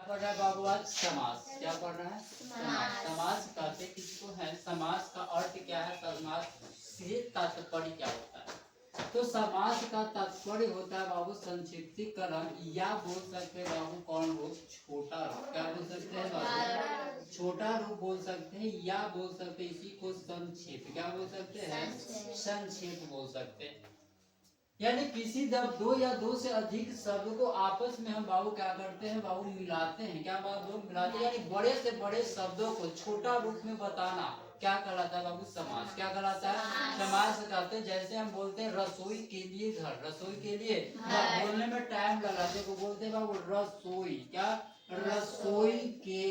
पढ़ रहा है बाबू आज समास। क्या पढ़ रहा है? समास। समास कहते किसको है? समास का अर्थ क्या है? समास से तात्पर्य क्या होता है? तो समास का तात्पर्य होता है बाबू संक्षिप्तीकरण, या बोल सकते हैं बाबू कौन रूप? छोटा रूप। क्या बोल सकते हैं बाबू? छोटा रूप बोल सकते हैं, या बोल सकते हैं इसी को संक्षेप। क्या बोल सकते हैं? संक्षेप बोल सकते हैं। यानी किसी जब दो या दो से अधिक शब्द को आपस में हम बाबू क्या करते हैं बाबू? मिलाते हैं। क्या बाबू? मिलाते हैं। यानी बड़े से बड़े शब्दों को छोटा रूप में बताना क्या कहलाता है बाबू? समास। क्या कहलाता है? समास कहते हैं। जैसे हम बोलते हैं रसोई के लिए घर, रसोई के लिए बोलने में टाइम लगाते को बोलते हैं बाबू रसोई। क्या? रसोई के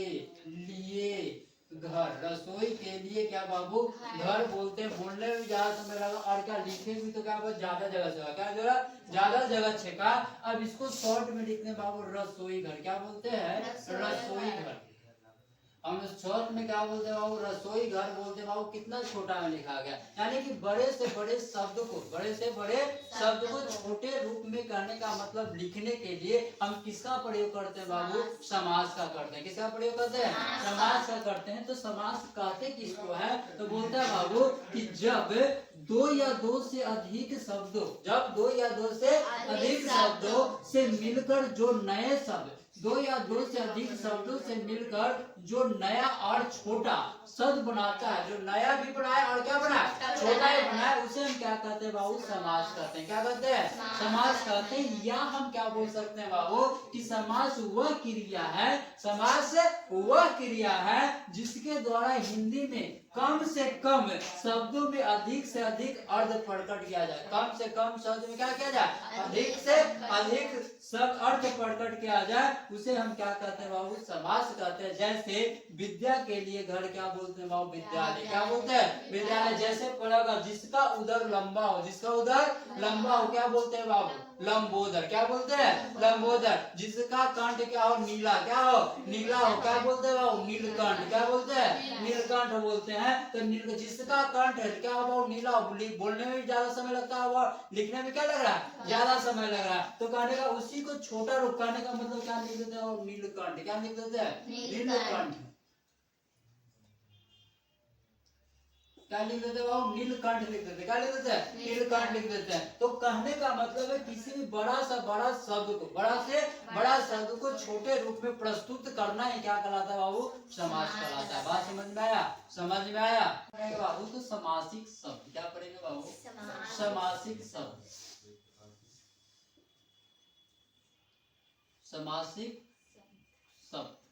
लिए घर, रसोई के लिए क्या बाबू? घर बोलते हैं। बोलने में ज्यादा समय लगा और क्या लिखे भी तो क्या ज्यादा जगह से क्या जगह? ज्यादा जगह छेका। अब इसको शॉर्ट में लिखने बाबू रसोई घर। क्या बोलते हैं? रसोई घर। हम शॉर्ट में क्या बोलते हैं बाबू? रसोई घर बोलते हैं बाबू। कितना छोटा में लिखा गया। यानी कि बड़े से बड़े शब्द को, बड़े से बड़े शब्द को छोटे रूप में कहने का मतलब लिखने के लिए हम किसका प्रयोग करते हैं बाबू? समास का करते हैं। किसका प्रयोग करते हैं? समास का करते हैं। तो समास कहते किसको है? तो बोलता है बाबू कि जब दो या दो से अधिक शब्दों, जब दो या दो से अधिक शब्दों से मिलकर जो नए शब्द, दो या दो से अधिक शब्दों से मिलकर जो नया और छोटा शब्द बनाता है, जो नया भी बनाए और क्या बनाए? छोटा ही बनाए, उसे हम क्या कहते हैं बाबू? समास कहते हैं। क्या कहते हैं? समास कहते हैं। या हम क्या बोल सकते हैं बाबू? कि समास वह क्रिया है, समास वह क्रिया है जिसके द्वारा हिंदी में कम से कम शब्दों में अधिक से अधिक अर्थ प्रकट किया जाए। कम से कम शब्द में क्या किया जाए? अधिक से अधिक सब अर्थ प्रकट किया जाए, उसे हम क्या कहते हैं बाबू? समास कहते हैं। जैसे विद्या के लिए घर क्या बोलते हैं बाबू? विद्यालय। क्या बोलते हैं? विद्यालय। जैसे पढ़ेगा जिसका उदर लंबा हो, जिसका उदर लंबा हो क्या बोलते हैं बाबू? लंबोदर। क्या बोलते हैं? लंबोदर। जिसका कंठ क्या हो? नीला। क्या हो? नीला हो क्या बोलते हैं बाबू? नीलकंठ। क्या बोलते हैं? नीलकंठ बोलते हैं। तो जिसका कंठ क्या हो बाबू? नीला हो। बोलने में भी ज्यादा समय लगता है और लिखने में क्या लग रहा है? ज्यादा समय लग रहा है। तो कहने का उसी को छोटा रूप, कहने का मतलब क्या लिख देते हैं? नीलकंठ। क्या लिख देते हैं? नीलकंठ। क्या लिख देते हैं बाबू? नीलकंठ लिख देते हैं। क्या लिख देते हैं? नीलकंठ लिख देते हैं। तो कहने का मतलब है किसी भी बड़ा से बड़ा शब्द को, बड़ा से बड़ा शब्द को छोटे रूप में प्रस्तुत करना ही क्या कहलाता है बाबू? समास कहलाता है। बात समझ में आया? समझ में आया बाबू? तो समासिक शब्द क्या पढ़ेंगे बाबू? समासिक शब्द। समासिक शब्द।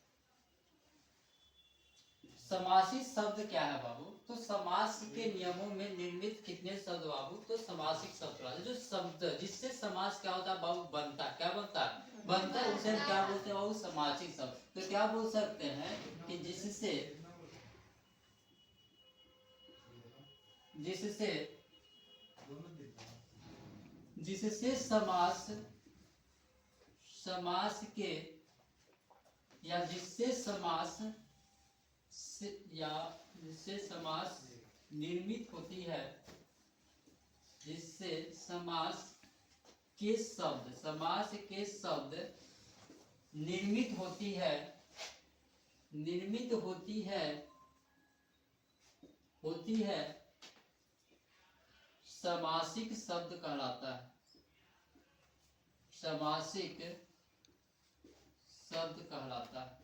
समासिक शब्द क्या है बाबू? तो समास के नियमों में निर्मित कितने शब्द बाबू? तो समासिक शब्द जो शब्द जिससे समास क्या होता है बाबू? बनता है। क्या बनता है? बनता है। उसे हम क्या बोलते हैं बाबू? समासिक शब्द। तो क्या बोल सकते हैं कि जिससे जिससे जिससे समास समास के या जिससे समास या जिससे समास निर्मित होती है, जिससे समास के शब्द, समास के शब्द निर्मित होती है, निर्मित होती है समासिक शब्द कहलाता है। समासिक शब्द कहलाता है।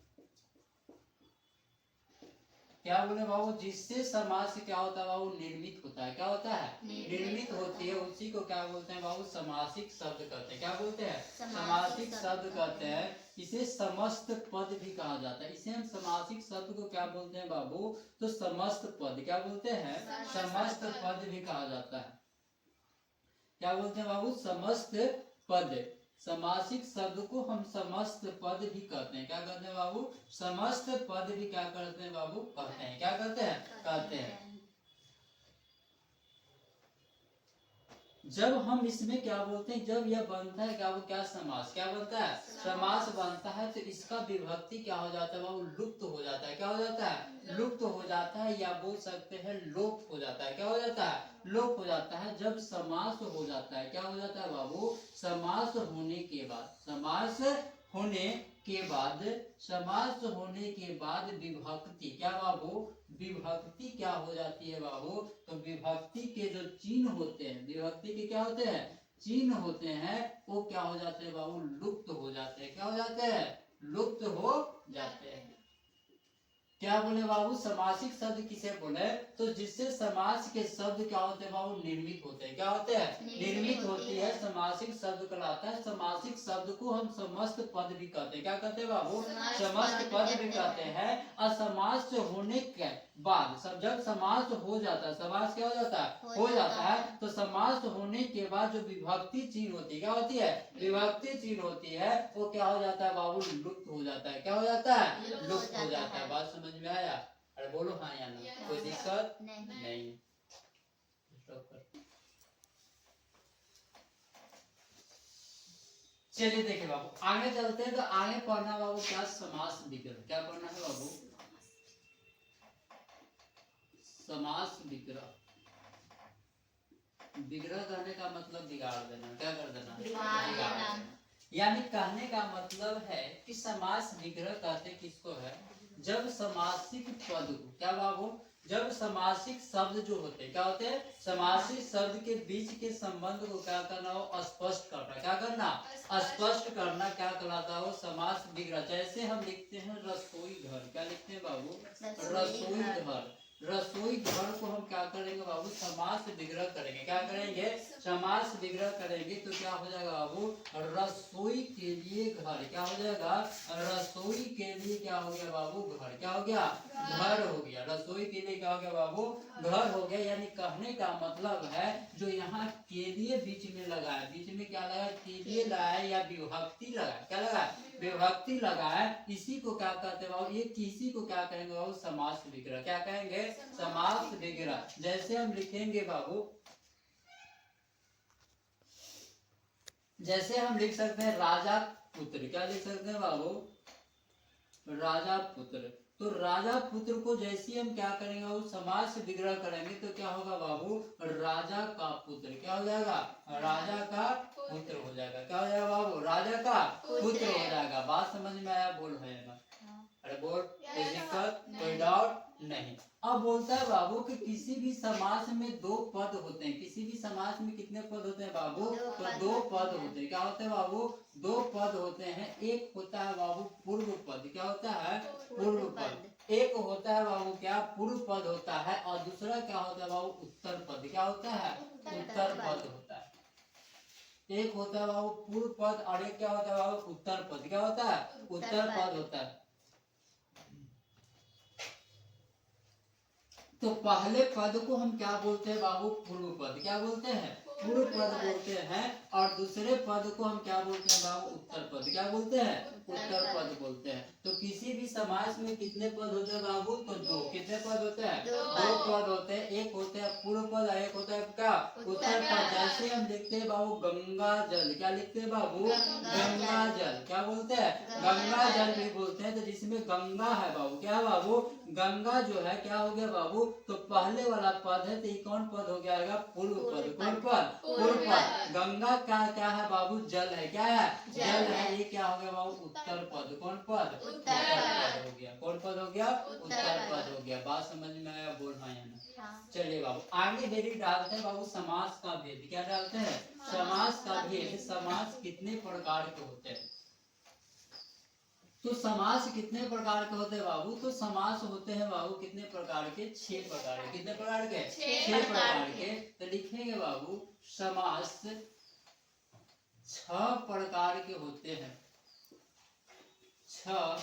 क्या बोले बाबू? जिससे समास क्या होता है बाबू? निर्मित होता है। क्या होता है? निर्मित होती है। उसी को क्या बोलते हैं बाबू? समासिक शब्द कहते हैं। क्या बोलते हैं? समासिक शब्द कहते हैं। इसे समस्त पद भी कहा जाता है। इसे हम समासिक शब्द को क्या बोलते हैं बाबू? तो समस्त पद। क्या बोलते हैं? समस्त पद भी कहा जाता है। क्या बोलते हैं बाबू? समस्त पद। समासिक शब्द को हम समस्त पद भी कहते हैं। क्या कहते हैं बाबू? समस्त पद भी क्या करते हैं बाबू? कहते हैं। क्या कहते हैं? कहते हैं। जब हम इसमें क्या बोलते हैं? जब यह बनता है क्या वो? क्या समास? क्या बनता है? समास बनता है। तो इसका विभक्ति क्या हो जाता है बाबू? लुप्त हो जाता है। क्या हो जाता है? लुप्त हो जाता है, या बोल सकते हैं लोप हो जाता है। क्या हो जाता है? लोप हो जाता है। जब समास हो जाता है, क्या हो जाता है बाबू? समास होने के बाद, समास होने के बाद, समास होने के बाद विभक्ति, क्या बाबू, विभक्ति क्या हो जाती है बाबू, तो विभक्ति के जो चिन्ह होते हैं, विभक्ति के क्या होते हैं, चिन्ह होते हैं, वो क्या हो जाते हैं बाबू, लुप्त हो जाते हैं। क्या हो जाते हैं, लुप्त हो जाते हैं। क्या बोले बाबू, समासिक शब्द किसे बोले, तो जिससे समास के शब्द क्या होते हैं बाबू, निर्मित होते हैं। क्या होते हैं, निर्मित होती है, समासिक शब्द कहलाता है। समासिक शब्द को हम समस्त पद भी कहते हैं। क्या कहते हैं बाबू, समस्त पद भी कहते हैं। और समास होने के बाद, सब जब समास हो जाता है, समास क्या हो जाता है, हो जाता है, तो समास होने के बाद जो विभक्ति चिन्ह होती है, क्या होती है, विभक्ति चिन्ह होती है, वो क्या हो जाता है बाबू, लुप्त हो जाता है। क्या हो जाता है, लुप्त हो जाता है। बात समझ में आया? अरे बोलो हाँ या ना, कोई दिक्कत नहीं। चलिए देखिए बाबू, आगे चलते हैं। तो आगे पढ़ना बाबू क्या, समास विग्रह। क्या पढ़ना है बाबू, समास विग्रह। विग्रह कहने का मतलब बिगाड़ देना। क्या कर देना, बिगाड़ देना। यानी कहने का मतलब है कि समास विग्रह कहते किसको है, जब समासिक पद को, क्या बाबू, जब समासिक शब्द जो होते हैं, क्या होते हैं, समासिक शब्द के बीच के संबंध को क्या करना हो, स्पष्ट करना। क्या करना, स्पष्ट करना, क्या कहलाता हो, समास विग्रह। जैसे हम लिखते हैं रसोई घर, क्या लिखते हैं बाबू, रसोई घर। रसोई घर को हम क्या करेंगे बाबू, समास विग्रह करेंगे। क्या करेंगे, समास विग्रह करेंगे। तो क्या हो जाएगा बाबू, रसोई के लिए घर। क्या हो जाएगा, रसोई के लिए क्या हो गया बाबू, घर। क्या हो गया, घर हो गया। रसोई के लिए क्या हो गया बाबू, घर हो गया। यानी कहने का मतलब है, जो यहाँ के लिए बीच में लगा है, बीच में क्या लगा, के लिए लगाए या विभक्ति लगाए। क्या लगा, विभक्ति लगाए, इसी को क्या कहते हैं बाबू, ये किसी को क्या कहेंगे बाबू, समास विग्रह। क्या कहेंगे, समास विग्रह। जैसे हम लिखेंगे बाबू, जैसे हम लिख सकते हैं राजा पुत्र। क्या लिख सकते हैं बाबू, राजा पुत्र। तो राजा पुत्र को जैसे हम क्या करेंगे बाबू, समास विग्रह करेंगे, तो क्या होगा बाबू, राजा का पुत्र। क्या हो जाएगा, राजा का पुत्र हो जाएगा। क्या हो जाएगा बाबू, राजा का पुत्र हो जाएगा। बात समझ में आया? बोल है ना, अरे बोल, कोई दिक्कत, कोई डाउट नहीं। अब बोलता है बाबू कि किसी भी समास में दो पद होते हैं। किसी भी समास में कितने पद होते हैं बाबू, तो दो पद होते हैं। क्या होते हैं बाबू, दो पद होते हैं। एक होता है बाबू पूर्व पद। क्या होता है, पूर्व पद। एक होता है बाबू क्या, पूर्व पद होता है, और दूसरा क्या होता है बाबू, उत्तर पद। क्या होता है, उत्तर पद होता है। एक होता है बाबू पूर्व पद, और एक क्या होता है बाबू, उत्तर पद। क्या होता है, उत्तर पद होता है। तो पहले पद को हम क्या बोलते हैं बाबू, पूर्व पद। क्या बोलते हैं, पूर्व पद बोलते हैं। और दूसरे पद को हम क्या बोलते हैं बाबू, उत्तर पद। क्या बोलते हैं, उत्तर पद बोलते हैं। तो किसी भी समास में कितने पद होते हैं बाबू, तो दो। कितने पद होते हैं, दो पद होते हैं। एक होते हैं पूर्व पद, एक होता है क्या, उत्तर पद। जैसे हम लिखते हैं बाबू गंगा जल। क्या लिखते हैं बाबू, गंगा जल। क्या बोलते हैं, गंगा जल भी बोलते हैं। तो जिसमें गंगा है बाबू, क्या बाबू, गंगा जो है क्या हो गया बाबू, तो पहले वाला पद है, तो ये कौन पद हो गया, पूर्व पद। कौन पद, पूर्व पद। गंगा का क्या है बाबू, जल है। क्या है, जल है। ये क्या हो गया बाबू, उत्तर पद। कौन पद, उत्तर पद हो गया। कौन पद हो गया, उत्तर पद हो गया। बात समझ में आया? बोल हाँ या ना। चलिए बाबू, आगे हेरी डालते हैं बाबू, समास का भेद। क्या डालते हैं, समास का भेद। समास कितने प्रकार के होते हैं, तो समास कितने प्रकार के होते हैं बाबू, तो समास होते हैं बाबू कितने प्रकार के, 6 प्रकार के। कितने प्रकार के, 6 प्रकार के। तो लिखेंगे बाबू, समास 6 प्रकार के होते हैं। 6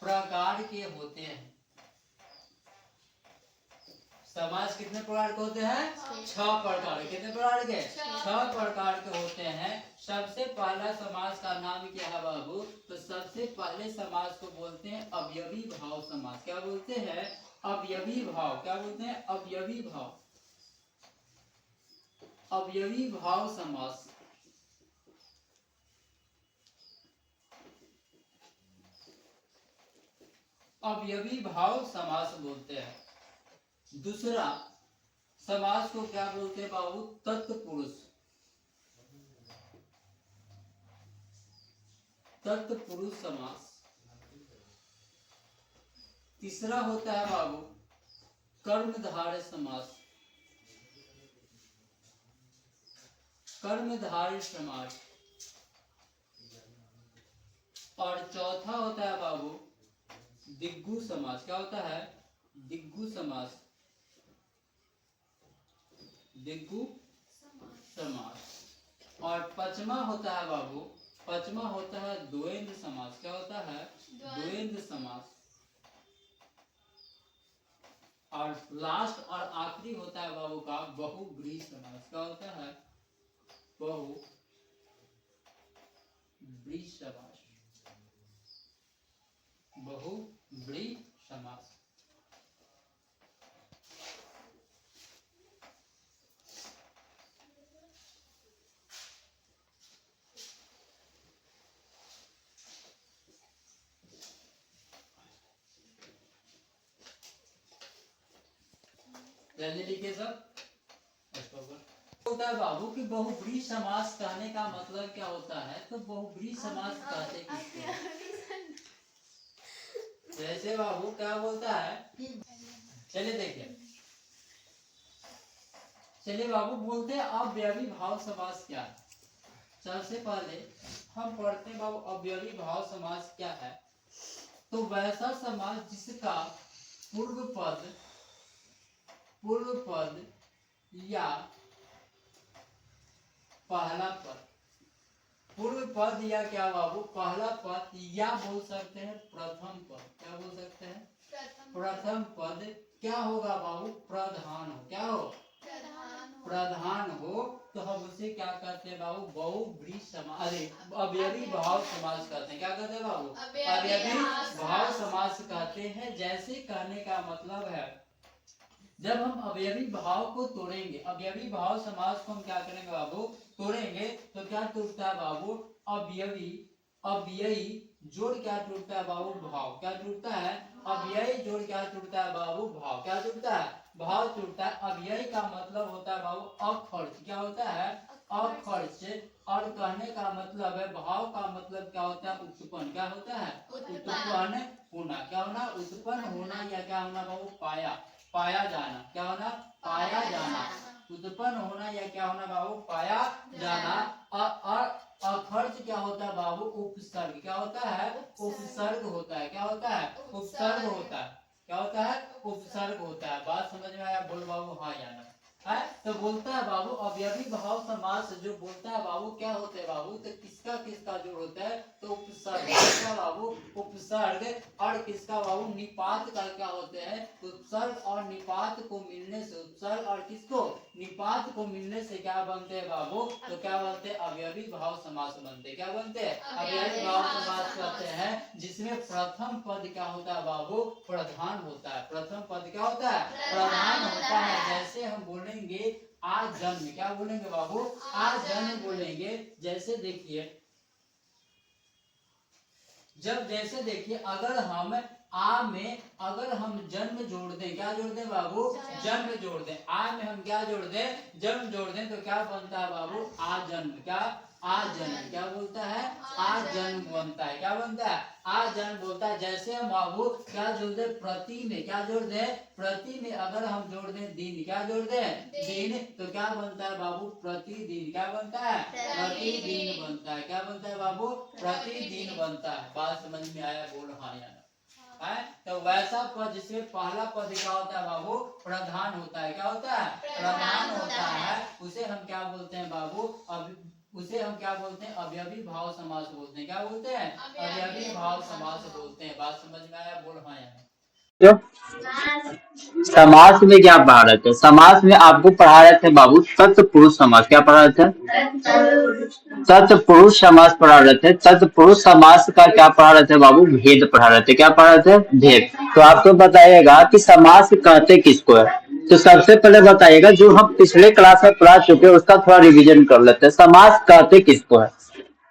प्रकार के होते हैं। समास कितने प्रकार के होते हैं, 6 प्रकार। कितने प्रकार के, 6 प्रकार के होते हैं। सबसे पहला समास का नाम क्या है बाबू, तो सबसे पहले समास को बोलते हैं अवयवी भाव समास। क्या बोलते हैं, अवयवी भाव। क्या बोलते हैं, अवयवी भाव। अवयवी भाव समास। अवयवी भाव समास बोलते हैं। दूसरा समास को क्या बोलते हैं बाबू, तत्पुरुष। तत्पुरुष समास। तीसरा होता है बाबू कर्मधारय समास, कर्मधारय समास। और चौथा होता है बाबू दिग्गु समास। क्या होता है? दिग्गु समास, दिग्गु समास। और पांचवा होता है बाबू, पांचवा होता है द्वंद्व समास। क्या होता है? द्वंद्व समास। और लास्ट और आखिरी होता है बाबू का बहुब्रीहि समास। क्या होता है? बहुब्रीहि समास, बहुब्रीहि समास। जल्दी लिखिए सब। होता है बाबू कि बहुब्रीहि समास कहने का मतलब क्या होता है? तो बहुब्रीहि समास कहते किसको? जैसे बाबू क्या बोलता है, चलिए देखिए, चलिए बाबू बोलते हैं अव्ययी भाव समास क्या है। सबसे पहले हम पढ़ते हैं बाबू अव्ययी भाव समास क्या है। तो वैसा समास जिसका पूर्व पद या पहला पद, पूर्व पद या क्या बाबू पहला पद, या बोल सकते हैं प्रथम पद। क्या बोल सकते हैं? प्रथम पद क्या होगा बाबू? प्रधान हो। क्या हो? प्रधान हो तो हम उसे क्या कहते हैं बाबू? बहुब्रीहि समास, अरे अव्ययी भाव समास कहते हैं। क्या कहते हैं बाबू? अव्ययी भाव समास कहते हैं। जैसे कहने का मतलब है जब हम अव्ययी भाव को तोड़ेंगे, अव्ययी भाव समास को हम क्या करेंगे बाबू? तोड़ेंगे तो क्या टूटता है बाबू? अव्ययी जोड़ क्या टूटता है बाबू? भाव। क्या टूटता है? अव्ययी जोड़ क्या टूटता है बाबू? भाव। क्या टूटता है? भाव टूटता है। अव्ययी का मतलब होता है बाबू अखर्च। क्या होता है? अखर्च। और कहने का मतलब है भाव का मतलब क्या होता है? उत्पन्न। क्या होता है? उत्पन्न होना। क्या होना? उत्पन्न होना या क्या होना बाबू? पाया जाना। क्या होना? पाया जाना। उत्पन्न होना या क्या होना बाबू? पाया जाना। और अखर्च क्या होता है बाबू? उपसर्ग। क्या होता है? उपसर्ग होता है। क्या होता है? उपसर्ग होता है। क्या होता है? उपसर्ग होता है। बात समझ में आया? बोल बाबू हाँ या ना है। तो बोलता है बाबू अव्ययी भाव समास जो बोलता है बाबू क्या होते हैं बाबू? तो किसका किसका जोड़ होता है? तो उपसर्ग। क्या बाबू? उपसर्ग। और किसका बाबू? निपात का क्या होते हैं? उपसर्ग और निपात को मिलने से, उपसर्ग और किसको? निपात को मिलने से क्या बनते हैं बाबू? तो क्या बनते हैं? अव्ययी भाव समास बनते हैं। क्या बनते हैं? अव्ययी भाव समास कहते हैं जिसमें प्रथम पद क्या होता है बाबू? प्रधान होता है। प्रथम पद क्या होता है? प्रधान होता है। जैसे हम बोलेंगे आज जन्म। क्या बोलेंगे बाबू? आज जन्म बोलेंगे। जैसे देखिए, जब जैसे देखिए अगर हम आ में अगर हम जन्म जोड़ दें, क्या जोड़ दें बाबू? जन्म जोड़ दें। आ में हम क्या जोड़ दें? जन्म जोड़ दें तो क्या बनता है बाबू? आ जन्म। क्या? आ जन्म। क्या बोलता है? आ जन्म बनता है। क्या बनता है? आ जन्म बोलता है। जैसे हम बाबू क्या जोड़ दें? प्रति में क्या जोड़ दें? प्रति में अगर हम जोड़ दें दिन। क्या जोड़ दें? दिन। तो क्या बनता है बाबू? प्रतिदिन। क्या बनता है? प्रतिदिन बनता है। क्या बनता है बाबू? प्रतिदिन बनता है। बात समझ में आया? बोल हाँ या है। तो वैसा पद जिसमें पहला पद क्या होता है बाबू? प्रधान होता है। क्या होता है? प्रधान होता है। उसे हम क्या बोलते हैं बाबू? उसे हम क्या बोलते हैं? अव्ययी भाव समास बोलते हैं। क्या बोलते हैं? अव्ययी भाव समास बोलते हैं। बात समझ में आया? बोल हाँ या जो समास में क्या पढ़ा रहे थे? समास में आपको पढ़ा रहे थे बाबू तत्पुरुष समास। क्या पढ़ा रहे थे? तत्पुरुष समास पढ़ा रहे थे। तत्पुरुष समास का क्या पढ़ा रहे थे बाबू? भेद पढ़ा रहे थे। क्या पढ़ा रहे थे? भेद। तो आपको बताइएगा कि समास कहते किसको है। तो सबसे पहले बताइएगा, जो हम पिछले क्लास में पढ़ा चुके हैं उसका थोड़ा रिवीजन कर लेते हैं। समास कहते किसको है?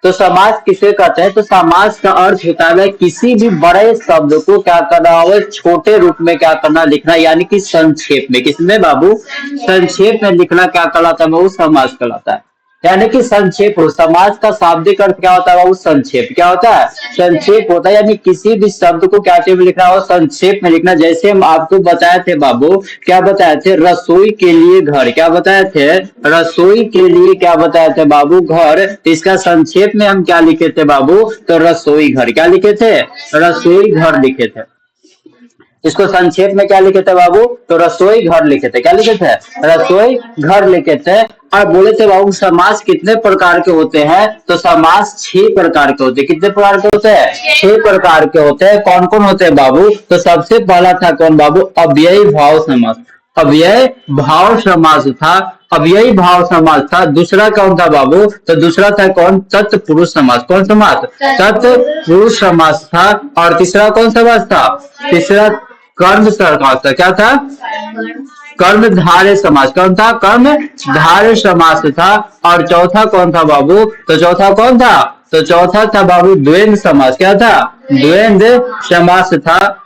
तो समास किसे कहते हैं? तो समास का अर्थ होता है किसी भी बड़े शब्द को क्या करना हो, छोटे रूप में क्या करना, लिखना, यानी कि संक्षेप में। किसमें बाबू? संक्षेप में लिखना क्या कहलाता है? वो समास कहलाता है। यानी कि संक्षेप हो। समाज का शाब्दिक अर्थ क्या होता है बाबू? संक्षेप। क्या होता है? संक्षेप होता है, यानी किसी भी शब्द को क्या चीज में लिखना हो? संक्षेप में लिखना। जैसे हम आपको बताए थे बाबू, क्या बताए थे? रसोई के लिए घर। क्या बताए थे? रसोई के लिए क्या बताए थे बाबू? घर। इसका संक्षेप में हम क्या लिखे थे बाबू? तो रसोई घर। क्या लिखे थे? रसोई घर लिखे थे। इसको संक्षेप में क्या लिखे थे बाबू? तो रसोई घर लिखे थे। क्या लिखे थे? रसोई घर लिखे थे। और बोले थे बाबू समास कितने प्रकार के होते हैं? तो समास 6 प्रकार के होते हैं। कितने प्रकार के होते हैं? 6 प्रकार के होते हैं। कौन कौन होते हैं बाबू? तो सबसे पहला था कौन बाबू? अव्ययी भाव समास। अव्यय भाव समास था। अव्ययी भाव समास था। दूसरा कौन था बाबू? तो दूसरा था कौन? तत्पुरुष समास। कौन समास? तत्पुरुष समास था। और तीसरा कौन समास था? तीसरा कर्म समास था। क्या था? कर्मधारय समास। कौन था? कर्मधारय समास था। और चौथा कौन था बाबू? तो चौथा कौन था? तो चौथा था बाबू द्वंद्व समास। क्या था? द्वंद्व समास था।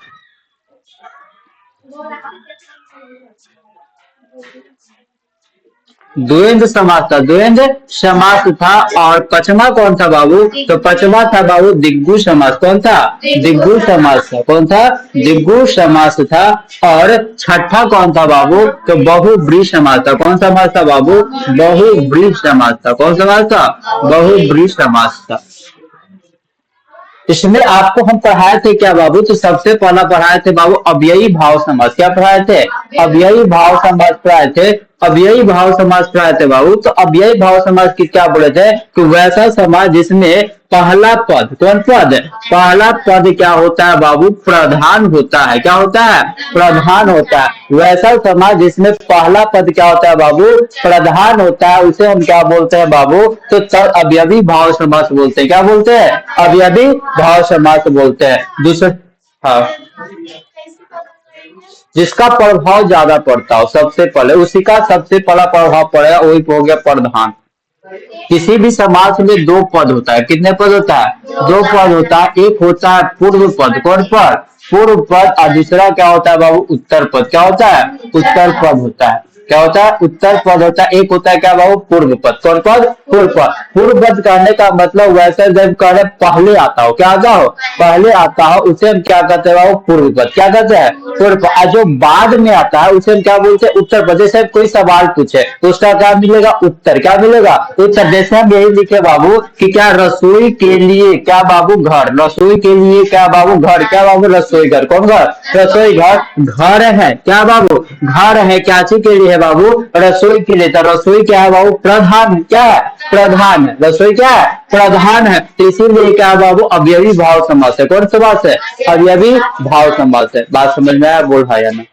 द्वंद्व समास था। द्वंद्व समास था। और पचमा कौन था बाबू? तो पचमा था बाबू दिग्गु समास। कौन था? दिग्गु समास था। कौन था? दिग्गु समास था। और छठा कौन था बाबू? तो बहुब्रीहि समास था। कौन समास था बाबू? बहुब्रीहि समास था। कौन समास था? बहुब्रीहि समास था। इसमें आपको हम पढ़ाए थे क्या बाबू? तो सबसे पहला पढ़ाए थे बाबू अव्ययी भाव समास। क्या पढ़ाए थे? अव्ययी भाव समास पढ़ाए थे। अव्ययी भाव समास पढ़ाए थे बाबू। तो अव्ययी भाव समास की क्या बोले थे? कि वैसा समास जिसमें पहला पद, कौन पद? पहला पद क्या होता है बाबू? प्रधान होता है। क्या होता है? प्रधान होता है। वैसा समास जिसमें पहला पद क्या होता है बाबू? प्रधान होता है। उसे हम क्या बोलते हैं बाबू? तो अवयवी भाव समास बोलते हैं। क्या बोलते हैं? अवयवी भाव समास बोलते हैं। दूसरा, हाँ, जिसका प्रभाव ज्यादा पड़ता हो सबसे पहले, उसी का सबसे पहला प्रभाव पड़ेगा, वही हो गया प्रधान। किसी भी समाज में 2 पद होता है। कितने पद होता है? 2 पद होता है। एक होता है पूर्व पद। कौन पद? पूर्व पद। और दूसरा क्या होता है बाबू? उत्तर पद। क्या होता है? उत्तर पद होता है। क्या होता है? उत्तर पद होता है। एक होता है क्या बाबू? पूर्व पद। कौन पद? पूर्व पद। पूर्व पद कहने का मतलब वैसे जब कह रहे पहले आता हो। क्या आता हो? पहले आता हो, उसे हम क्या कहते हैं बाबू? पूर्व पद। क्या कहते हैं? पूर्व पद। और जो बाद में आता है उसे हम क्या बोलते हैं? उत्तर पद। जैसे कोई सवाल पूछे तो उसका क्या मिलेगा? उत्तर। क्या मिलेगा? उत्तर। जैसे हम यही लिखे बाबू कि क्या रसोई के लिए क्या बाबू? घर। रसोई के लिए क्या बाबू? घर। क्या बाबू? रसोई घर। कौन घर? रसोई घर। घर है क्या बाबू? घर है। क्या चीज के लिए है बाबू? रसोई के लिए। तो रसोई क्या है बाबू? प्रधान। क्या है? प्रधान है। रसोई क्या है? प्रधान है। तो इसीलिए क्या है बाबू? अवयवी भाव समास है। कौन समास है? अवयवी भाव समास है। बात समझ में आया? बोल भाई ना,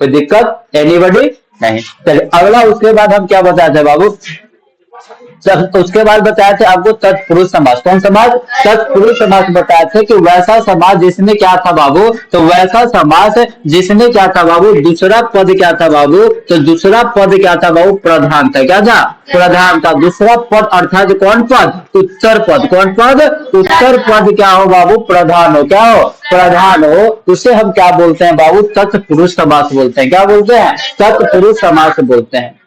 कोई दिक्कत? एनीबडी? नहीं। चलिए अगला, उसके बाद हम क्या बताते हैं बाबू? तो उसके बाद बताए थे आपको तत्पुरुष समास। कौन समास? तत्पुरुष समास बताए थे कि वैसा समास जिसमें क्या था बाबू? तो वैसा समास जिसमें क्या था बाबू? दूसरा पद क्या था बाबू? तो दूसरा पद क्या था बाबू? प्रधान था। क्या था? प्रधान था। दूसरा पद अर्थात कौन पद? उत्तर पद। कौन पद? उत्तर पद क्या हो बाबू? प्रधान हो। क्या हो? प्रधान हो। उसे हम क्या बोलते हैं बाबू? तत्पुरुष समास बोलते हैं। क्या बोलते हैं? तत्पुरुष समास बोलते हैं।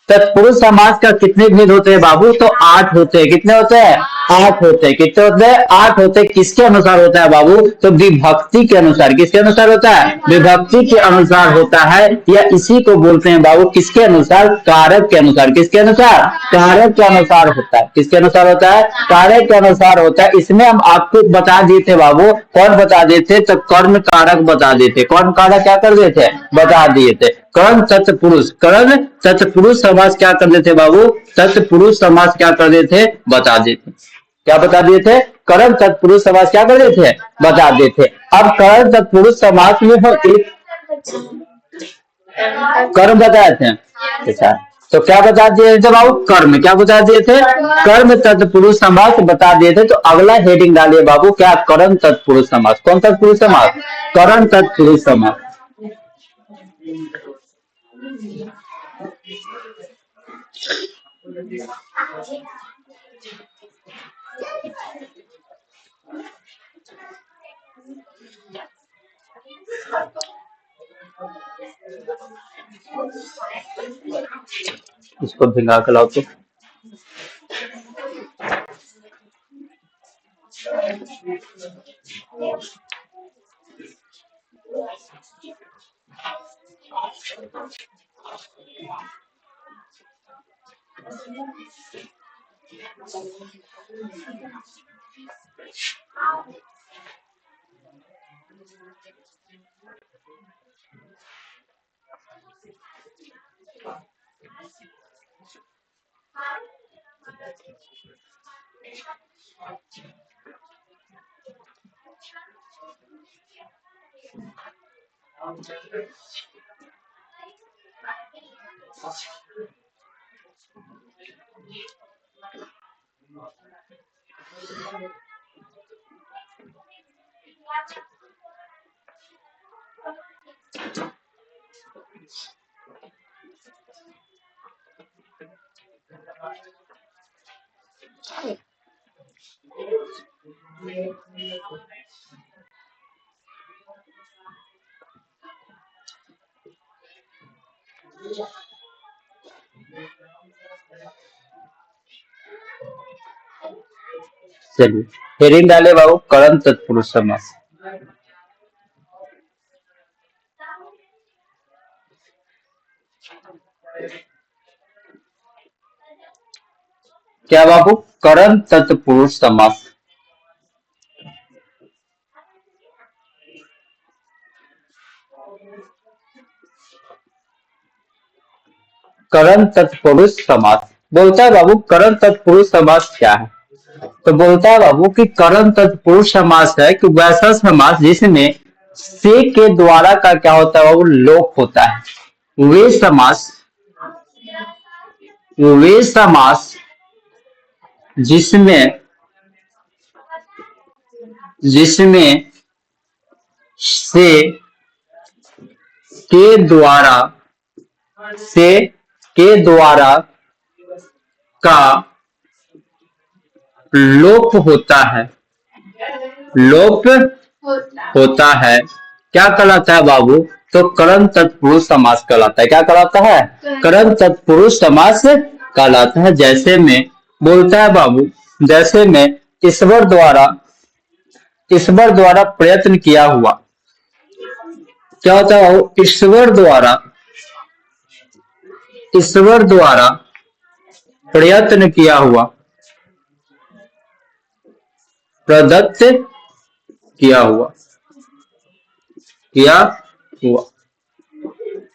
तत्पुरुष समास का कितने भेद होते हैं बाबू? तो 8 होते हैं। कितने होते हैं? 8 होते हैं। कितने होते हैं? 8 होते हैं। किसके अनुसार होता है बाबू? तो विभक्ति के अनुसार। किसके अनुसार होता है? विभक्ति के अनुसार होता है। या इसी को बोलते हैं बाबू किसके अनुसार? कारक के अनुसार। किसके अनुसार? कारक के अनुसार होता है। किसके अनुसार होता है? कारक के अनुसार होता है। इसमें हम आपको बता दिए थे बाबू। कौन बता दिए थे? तो कर्ण कारक बता दिए थे। कौन कारक क्या कर दिए थे? बता दिए थे। कर्ण तत्पुरुष। कर्ण तत्पुरुष समास क्या कर देते बाबू? तत्पुरुष समास क्या कर देते? बता देते। क्या बता दिए थे? कर्ण तत्पुरुष समास क्या कर देते? बता देते। अब कर्ण तत्पुरुष समास में हम एक कर्म बताए थे। अच्छा, तो क्या बता दिए थे बाबू? कर्म। क्या बता दिए थे? कर्म तत्पुरुष समास बता दिए थे। तो अगला हेडिंग डालिए बाबू, क्या? कर्म तत्पुरुष समास। कौन तत्पुरुष समास? कर्म तत्पुरुष समास। इसको भिंगा के लाओ तो। चलिए हेडिंग डाले बाबू कर्म तत्पुरुष समास। क्या बाबू? कर्म तत्पुरुष समास। कर्म तत्पुरुष समास बोलता है बाबू कर्म तत्पुरुष समास क्या है? तो बोलता है बाबू कि कर्म तत्पुरुष समास है कि वैसा समास जिसमें से के द्वारा का क्या होता है बाबू? लोप होता है। वे समास जिसमें जिसमें से के द्वारा से के द्वारा का लोप होता है। लोप होता है क्या कहलाता है बाबू? तो कर्म तत्पुरुष समास कहलाता है। क्या कहलाता है? कर्म तत्पुरुष समास कहलाता है। जैसे में बोलता है बाबू, जैसे में ईश्वर द्वारा प्रयत्न किया हुआ। क्या होता है बाबू? ईश्वर द्वारा प्रयत्न किया हुआ, प्रदत्त किया हुआ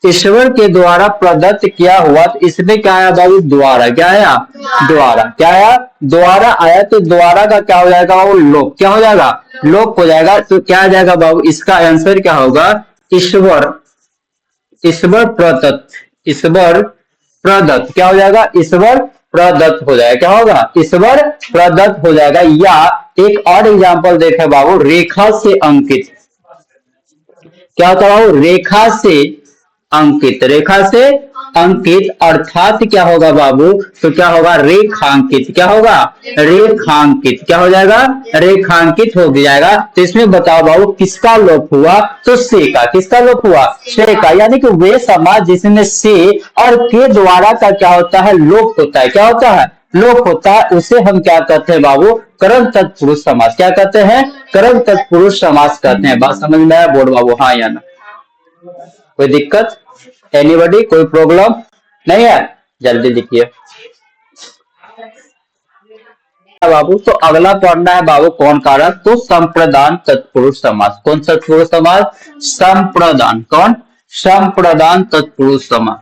ईश्वर के द्वारा प्रदत्त किया हुआ। तो इसमें क्या आया बाबू? द्वारा। क्या आया? द्वारा। क्या आया? द्वारा आया। तो द्वारा का क्या हो जाएगा बाबू? लोप। क्या हो जाएगा? लोप हो जाएगा। तो क्या आ जाएगा बाबू? इसका आंसर क्या होगा? ईश्वर ईश्वर प्रदत्त क्या हो जाएगा? ईश्वर प्रदत्त हो जाएगा। क्या होगा? ईश्वर प्रदत्त हो जाएगा। या एक और एग्जांपल देखे बाबू, रेखा से अंकित। क्या होता है बाबू? रेखा से अंकित अर्थात क्या होगा बाबू? तो क्या होगा? रेखांकित। क्या होगा? रेखांकित। क्या हो जाएगा? रेखांकित हो जाएगा। तो इसमें बताओ बाबू किसका लोप हुआ? तो से का। किसका लोप हुआ? से का। यानी कि वे समाज जिसमें से और के द्वारा का क्या होता है? लोप होता है। क्या होता है? लोप होता है। उसे हम क्या कहते हैं बाबू? कर्म तत्पुरुष समास। क्या कहते हैं? कर्म तत्पुरुष समास कहते हैं। बात समझ में आया बोर्ड बाबू? हाँ या ना? कोई दिक्कत? एनीबॉडी? कोई प्रॉब्लम नहीं है? जल्दी लिखिए बाबू। तो अगला पढ़ना है बाबू कौन कारक? तो संप्रदान तत्पुरुष समास। कौन तत्पुरुष समास? संप्रदान। कौन? संप्रदान तत्पुरुष समास।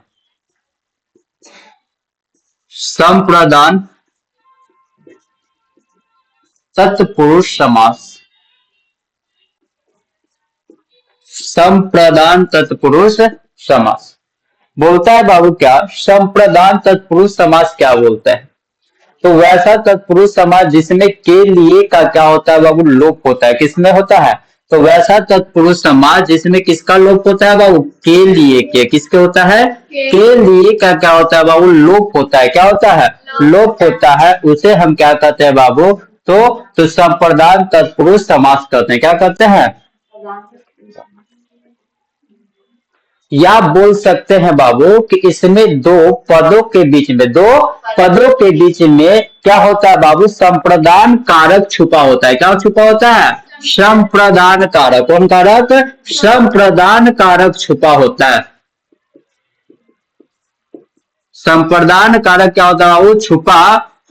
संप्रदान तत्पुरुष समास। संप्रदान तत्पुरुष समास बोलता है बाबू क्या? संप्रदान तत्पुरुष समास क्या बोलता है? तो वैसा तत्पुरुष समास जिसमें के लिए का क्या होता है बाबू? लोप होता है। किसमें होता है? तो वैसा तत्पुरुष समास जिसमें किसका लोप होता है बाबू? के लिए के। किसके होता है? के लिए का क्या होता है बाबू? लोप होता है। क्या होता है? लोप होता है। उसे हम क्या कहते हैं बाबू? तो संप्रदान तत्पुरुष समास कहते हैं। क्या कहते हैं? या बोल सकते हैं बाबू कि इसमें दो पदों के बीच में क्या होता है बाबू, संप्रदान कारक छुपा होता है। क्या छुपा होता है? संप्रदान कारक। कौन कारक? संप्रदान कारक छुपा होता है। संप्रदान कारक क्या होता है बाबू? छुपा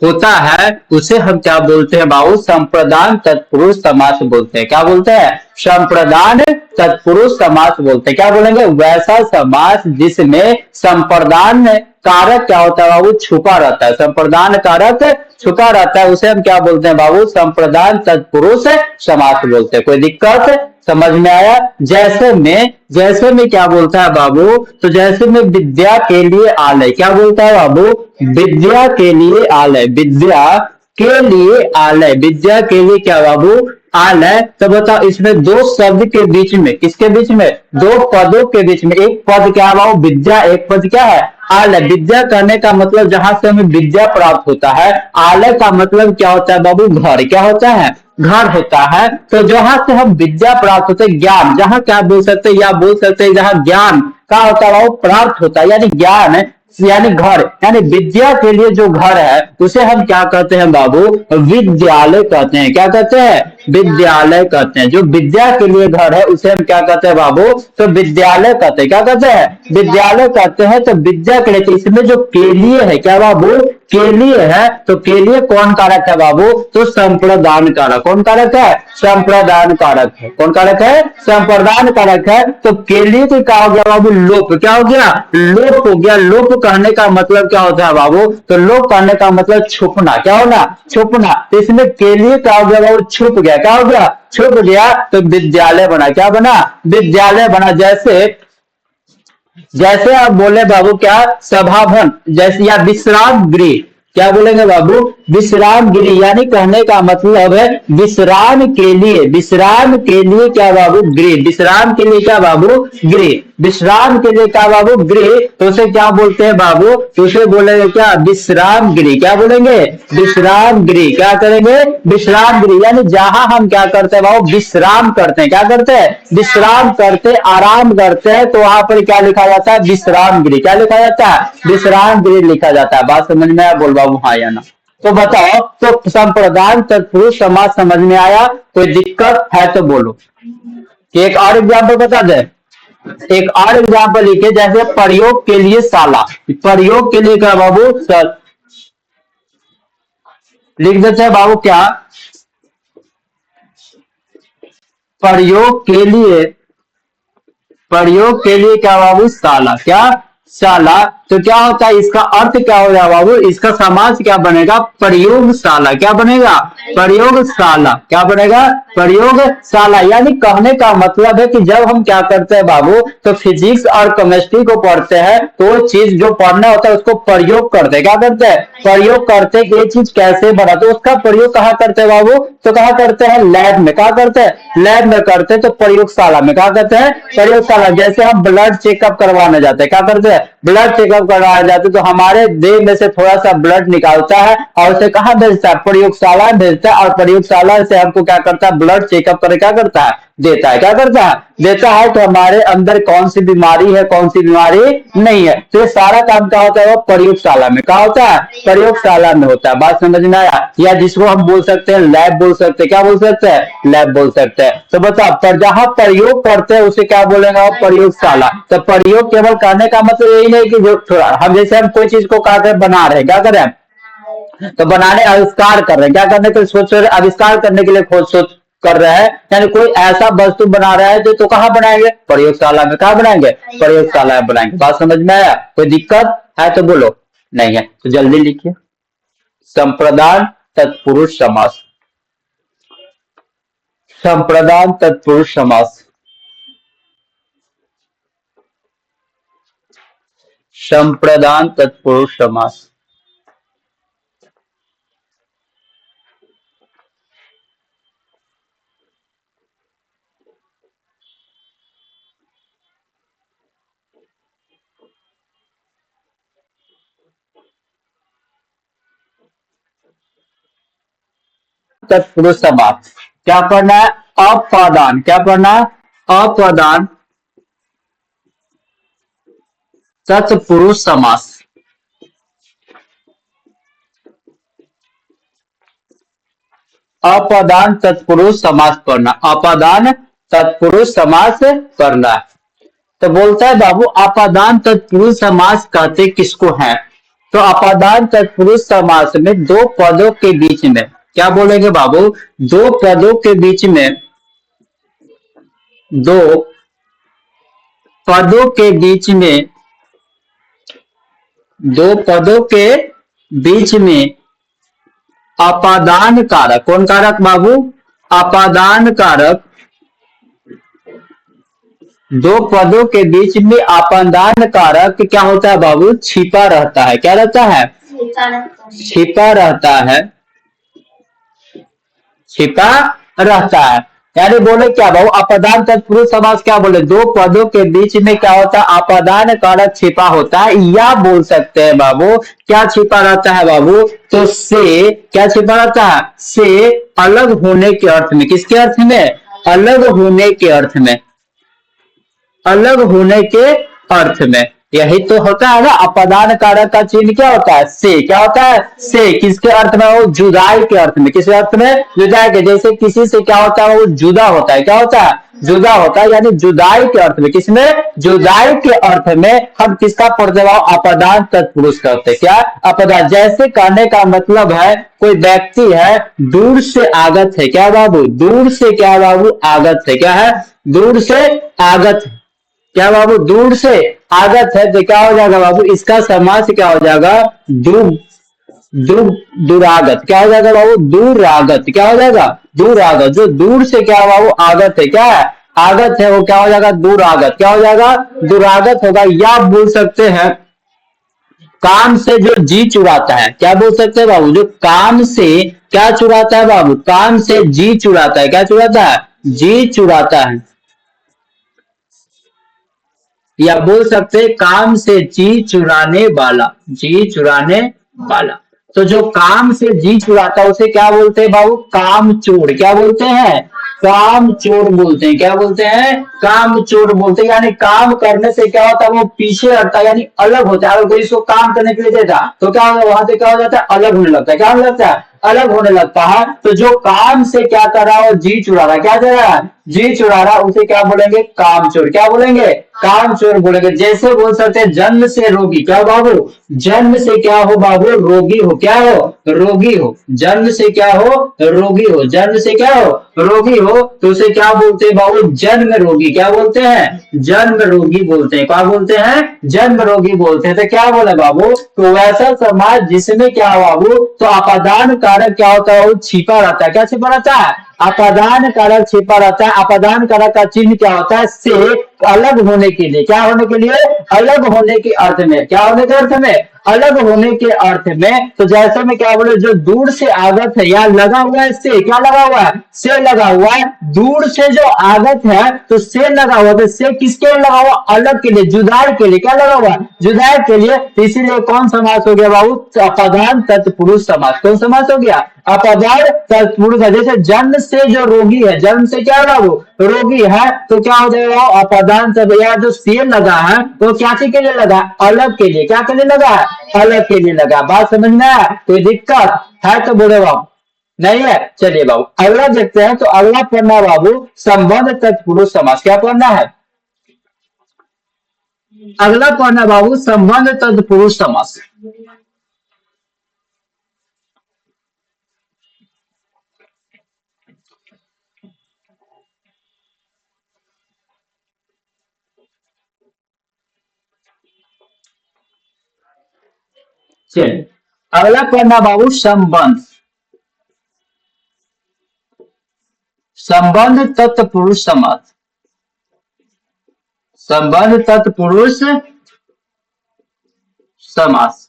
होता है। उसे हम क्या बोलते हैं बाबू? संप्रदान तत्पुरुष समास बोलते हैं। क्या बोलते हैं? संप्रदान तत्पुरुष समास बोलते हैं। क्या बोलेंगे? वैसा समास जिसमें संप्रदान कारक क्या होता है बाबू? छुपा रहता है। संप्रदान कारक छुपा रहता है, उसे हम क्या बोलते हैं बाबू? संप्रदान तत्पुरुष समास बोलते हैं। कोई दिक्कत? समझ में आया? जैसे में क्या बोलता है बाबू? तो जैसे में विद्या के लिए आलय। क्या बोलता है बाबू? विद्या के लिए आलय। विद्या के लिए आलय। विद्या के लिए क्या बाबू? आलय। तो बताओ इसमें दो शब्द के बीच में, किसके बीच में? दो पदों के बीच में। एक पद क्या है बाबू? विद्या। एक पद क्या है? आलय। विद्या करने का मतलब जहां से हमें विद्या प्राप्त होता है। आलय का मतलब क्या होता है बाबू? घर। क्या होता है? घर होता है। तो जहां से हम विद्या प्राप्त होते हैं, ज्ञान, जहां क्या बोल सकते हैं, या बोल सकते हैं जहां ज्ञान का होता है वो प्राप्त होता है, यानी ज्ञान यानी घर, यानी विद्या के लिए जो घर है उसे हम क्या कहते हैं बाबू? विद्यालय कहते हैं। क्या कहते हैं? विद्यालय कहते हैं। जो विद्या के लिए घर है उसे हम क्या कहते हैं बाबू? तो विद्यालय कहते हैं। क्या कहते हैं? विद्यालय कहते हैं। तो विद्या के लिए, तो इसमें जो के लिए है क्या बाबू? के लिए है। तो के लिए कौन कारक है बाबू? तो संप्रदान कारक। कौन कारक है? संप्रदान कारक है। कौन कारक है? संप्रदान कारक है। तो के लिए तो क्या हो गया बाबू? लोप। क्या हो गया? लोप हो गया। लोप कहने का मतलब क्या होता है बाबू? तो लोप कहने का मतलब छुपना। क्या होना? छुपना। तो इसमें के लिए क्या हो गया बाबू? छुप गया। क्या हो गया? छुप गया। तो विद्यालय बना। क्या बना? विद्यालय बना। जैसे जैसे आप बोले बाबू क्या? सभाभवन जैसे, या विश्राम गृह। क्या बोलेंगे बाबू? विश्राम गृह। यानी कहने का मतलब है विश्राम के लिए। विश्राम के लिए क्या बाबू? गृह। विश्राम के लिए क्या बाबू? गृह। विश्राम के लिए क्या बाबू? गृह। तो उसे क्या बोलते हैं बाबू? तो उसे बोलेंगे क्या? विश्राम गृह। क्या बोलेंगे? विश्राम गृह। क्या करेंगे? विश्राम गृह। यानी जहां हम क्या करते हैं बाबू? विश्राम करते हैं। क्या करते हैं? विश्राम करते, आराम करते हैं। तो वहां पर क्या लिखा जाता है? विश्राम गृह। क्या लिखा जाता है? विश्राम गृह लिखा जाता है। बात समझ में आया? बोल बाबू हाँ या ना। तो बताओ, तो संप्रदान तत्पुरुष समास समझ में आया? कोई दिक्कत है तो बोलो। एक और एग्जाम्पल बता दे। एक और एग्जाम्पल लिखे, जैसे प्रयोग के लिए शाला। प्रयोग के लिए क्या बाबू? सर लिख देते हैं बाबू क्या? प्रयोग के लिए, प्रयोग के लिए क्या बाबू? शाला। क्या? शाला। तो क्या होता है? इसका अर्थ क्या हो गया बाबू? इसका समास क्या बनेगा? प्रयोगशाला। क्या बनेगा? प्रयोगशाला। क्या बनेगा? प्रयोगशाला। यानी कहने का मतलब है कि जब हम क्या करते हैं बाबू? तो फिजिक्स और केमिस्ट्री को पढ़ते हैं तो वो चीज जो पढ़ना होता है उसको प्रयोग करते हैं। क्या करते हैं? प्रयोग करते हैं कि ये चीज कैसे बना। तो उसका प्रयोग कहाँ करते हैं बाबू? तो कहाँ करते हैं? लैब में। कहाँ करते हैं? लैब में करते हैं। तो प्रयोगशाला में। क्या करते हैं? प्रयोगशाला। जैसे हम ब्लड चेकअप करवाने जाते हैं, क्या करते हैं? ब्लड चेकअप करवाने जाते हैं, तो हमारे देह में से थोड़ा सा ब्लड निकालता है और उसे कहाँ भेजता है? प्रयोगशाला में भेजता है। और प्रयोगशाला से हमको क्या करता है? ब्लड चेकअप करके क्या करता है? देता है। क्या करता है? देता है। तो हमारे अंदर कौन सी बीमारी है, कौन सी बीमारी नहीं है। तो ये सारा काम क्या होता है? वो प्रयोगशाला में। क्या होता है? प्रयोगशाला में होता है। बात समझ में आया? या जिसको हम बोल सकते हैं लैब बोल सकते हैं। क्या बोल सकते हैं? लैब बोल सकते हैं। तो बताओ, पर जहां प्रयोग करते हैं उसे क्या बोलेंगे? प्रयोगशाला। तो प्रयोग केवल करने का मतलब यही नहीं कि जो थोड़ा हम, जैसे हम कोई चीज को काट बना रहे हैं, क्या कर रहे हैं? तो बनाने, आविष्कार कर रहे हैं। क्या करने के लिए? सोच रहे, आविष्कार करने के लिए खोज सोच कर रहे हैं। यानी कोई ऐसा वस्तु बना रहा है तो कहाँ बनाएंगे? प्रयोगशाला में। कहाँ बनाएंगे? प्रयोगशाला में बनाएंगे। बात समझ में आया? कोई दिक्कत है तो बोलो। नहीं है तो जल्दी लिखिए। संप्रदान तत्पुरुष समास। संप्रदान तत्पुरुष समास। संप्रदान तत्पुरुष समास। तत्पुरुष समास। क्या पढ़ना है? अपादान। क्या पढ़ना है? अपादान तत्पुरुष समास। अपादान तत्पुरुष समास करना, अपादान तत्पुरुष समास करना। तो बोलता है बाबू अपादान तत्पुरुष समास कहते किसको है? तो अपादान तत्पुरुष समास में दो पदों के बीच में क्या बोलेंगे बाबू? दो पदों के बीच में, दो पदों के बीच में, दो पदों के बीच में अपादान कारक, कौन कारक बाबू? अपादान कारक, दो पदों के बीच में अपादान कारक क्या होता है बाबू? छिपा रहता है। क्या रहता है? छिपा रहता है, छिपा रहता है। यानी बोले क्या बाबू? अपादान तत्पुरुष समास क्या बोले? दो पदों के बीच में क्या होता है? अपादान कारक छिपा होता है। या बोल सकते हैं बाबू क्या छिपा रहता है बाबू? तो से क्या छिपा रहता है? से अलग होने के अर्थ में। किसके अर्थ में? अलग होने के अर्थ में, अलग होने के अर्थ में। यही तो होता है ना, अपादान कारक का चिन्ह क्या होता है? से। क्या होता है? से किसके अर्थ में? वो जुदाई के अर्थ में। किस अर्थ में? जुदाई के। जैसे किसी से क्या होता है? वो जुदा होता है। क्या होता है? जुदा होता है, यानी जुदाई के अर्थ में। किसमें? जुदाई के अर्थ में हम किसका प्रजवाव? अपादान तत्पुरुष करते। क्या? अपादान। जैसे कहने का मतलब है कोई व्यक्ति है दूर से आगत है। क्या बाबू? दूर से क्या बाबू? आगत है। क्या है? दूर से आगत है। क्या बाबू? दूर से आगत है तो क्या हो जाएगा बाबू? इसका समास क्या हो जाएगा? दूर, दूर, दुरागत। क्या हो जाएगा बाबू? दूरागत। क्या हो जाएगा? दूरागत। जो दूर से क्या बाबू? आगत है। क्या है? आगत है, वो क्या हो जाएगा? दूरागत। क्या हो जाएगा? दूरागत होगा। या बोल सकते हैं काम से जो जी चुराता है। क्या बोल सकते हैं बाबू? जो काम से क्या चुराता है बाबू? काम से जी चुराता है। क्या चुराता है? जी चुराता है। या बोल सकते काम से जी चुराने वाला, जी चुराने वाला। तो जो काम से जी चुराता है उसे क्या बोलते हैं बाबू? काम चोर। क्या बोलते हैं? काम चोर बोलते हैं। क्या बोलते हैं? काम चोर बोलते हैं। यानी काम करने से क्या होता है? वो पीछे हटता है, यानी अलग होता है। अगर कोई इसको काम करने के लिए देता तो क्या होगा? वहां से क्या हो जाता है? अलग होने लगता है। क्या होने लगता है? अलग होने लगता है। तो जो काम से क्या कर रहा है? जी चुरा रहा है। क्या कर रहा है? जी चुरा रहा, उसे क्या बोलेंगे? काम चोर। क्या बोलेंगे? काम चोर बोलेंगे। जैसे बोल सकते हैं जन्म से रोगी। क्या बाबू? जन्म से क्या हो बाबू? रोगी हो। क्या हो? रोगी हो। जन्म से क्या हो? रोगी हो। जन्म से क्या हो? रोगी हो। तो उसे क्या बोलते हैं बाबू? जन्म रोगी। क्या बोलते हैं? जन्म रोगी बोलते हैं। क्या बोलते हैं? जन्म रोगी बोलते हैं। तो क्या बोले बाबू? तो वैसा समाज जिसमें क्या बाबू? तो अपादान कारक क्या होता है? वो छिपा रहता है। क्या छिपा रहता है? अपादान कारक छिपा रहता है। अपादान कारक का चिन्ह क्या होता है? से अलग होने के लिए। क्या होने के लिए? अलग होने के अर्थ में। क्या होने के अर्थ में? अलग होने के अर्थ में। तो जैसे में क्या बोले? जो दूर से आगत है, यहाँ लगा हुआ है से। क्या लगा हुआ है? से लगा हुआ है। दूर से जो आगत है तो से लगा हुआ। तो से किसके लिए लगा हुआ? अलग के लिए, जुदाई के लिए। क्या लगा हुआ? जुदाई के लिए। तो इसीलिए कौन समास हो गया बाबू? अपादान तत्पुरुष समास। कौन समास हो गया? अपादान तत्पुरुष। जैसे जन्म से जो रोगी है, जन्म से क्या बाबू? रोगी है, तो क्या हो जाएगा? अपादान तब या जो से लगा है वो क्या के लिए लगा? अलग के लिए। क्या के लिए लगा है? अलग के लिए लगा। बात समझ में आया? कोई दिक्कत है तो बोले बाबू, नहीं है? चलिए बाबू अगला देखते हैं। तो अगला पढ़ना बाबू संबंध तत्पुरुष समास। क्या पढ़ना है? अगला पढ़ना बाबू संबंध तत्पुरुष समास। चलिए अगला पढ़ना बाबू संबंध, संबंध तत्पुरुष समास। संबंध तत्पुरुष समास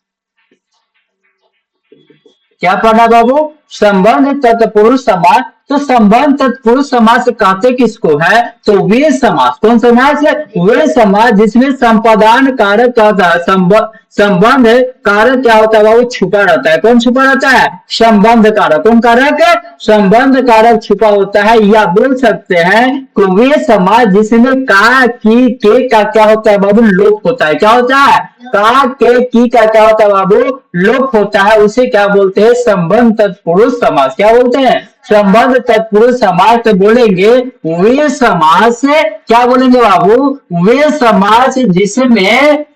क्या पढ़ना बाबू? संबंध तत्पुरुष समास। तो संबंध तत्पुरुष समास कहते किसको है? तो वे समास, कौन समास है? वे समास जिसमें संपादान कारक क्या होता है? संबंध कारक क्या होता है बाबू? छुपा रहता है। कौन छुपा रहता है? संबंध कारक। कौन कारक है? संबंध कारक छुपा होता है। या बोल सकते हैं कि वे समास जिसमें का, की, के का क्या होता है बाबू? लोप होता है। क्या होता है? का, के, की का क्या होता है बाबू? लोप होता है। उसे क्या बोलते हैं? संबंध तत्पुरुष समास। क्या बोलते हैं? संबंध तत्पुरुष समास। तो बोलेंगे वे समास, क्या बोलेंगे बाबू? वे समास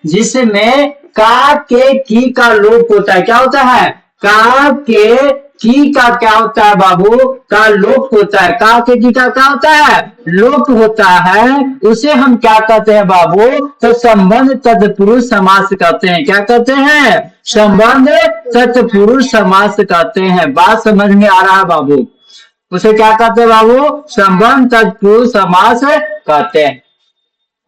जिसमें का, के, की का लोप होता है। क्या होता है? का, के, की का क्या होता है बाबू? का लोप होता है। का, के, की का क्या होता है? लोप होता है। उसे हम क्या कहते हैं बाबू? तो संबंध तत्पुरुष समास कहते हैं। क्या कहते हैं? संबंध तत्पुरुष समास कहते हैं। बात समझ में आ रहा है बाबू? उसे क्या कहते हैं बाबू? संबंध तत्पुरुष समास कहते हैं।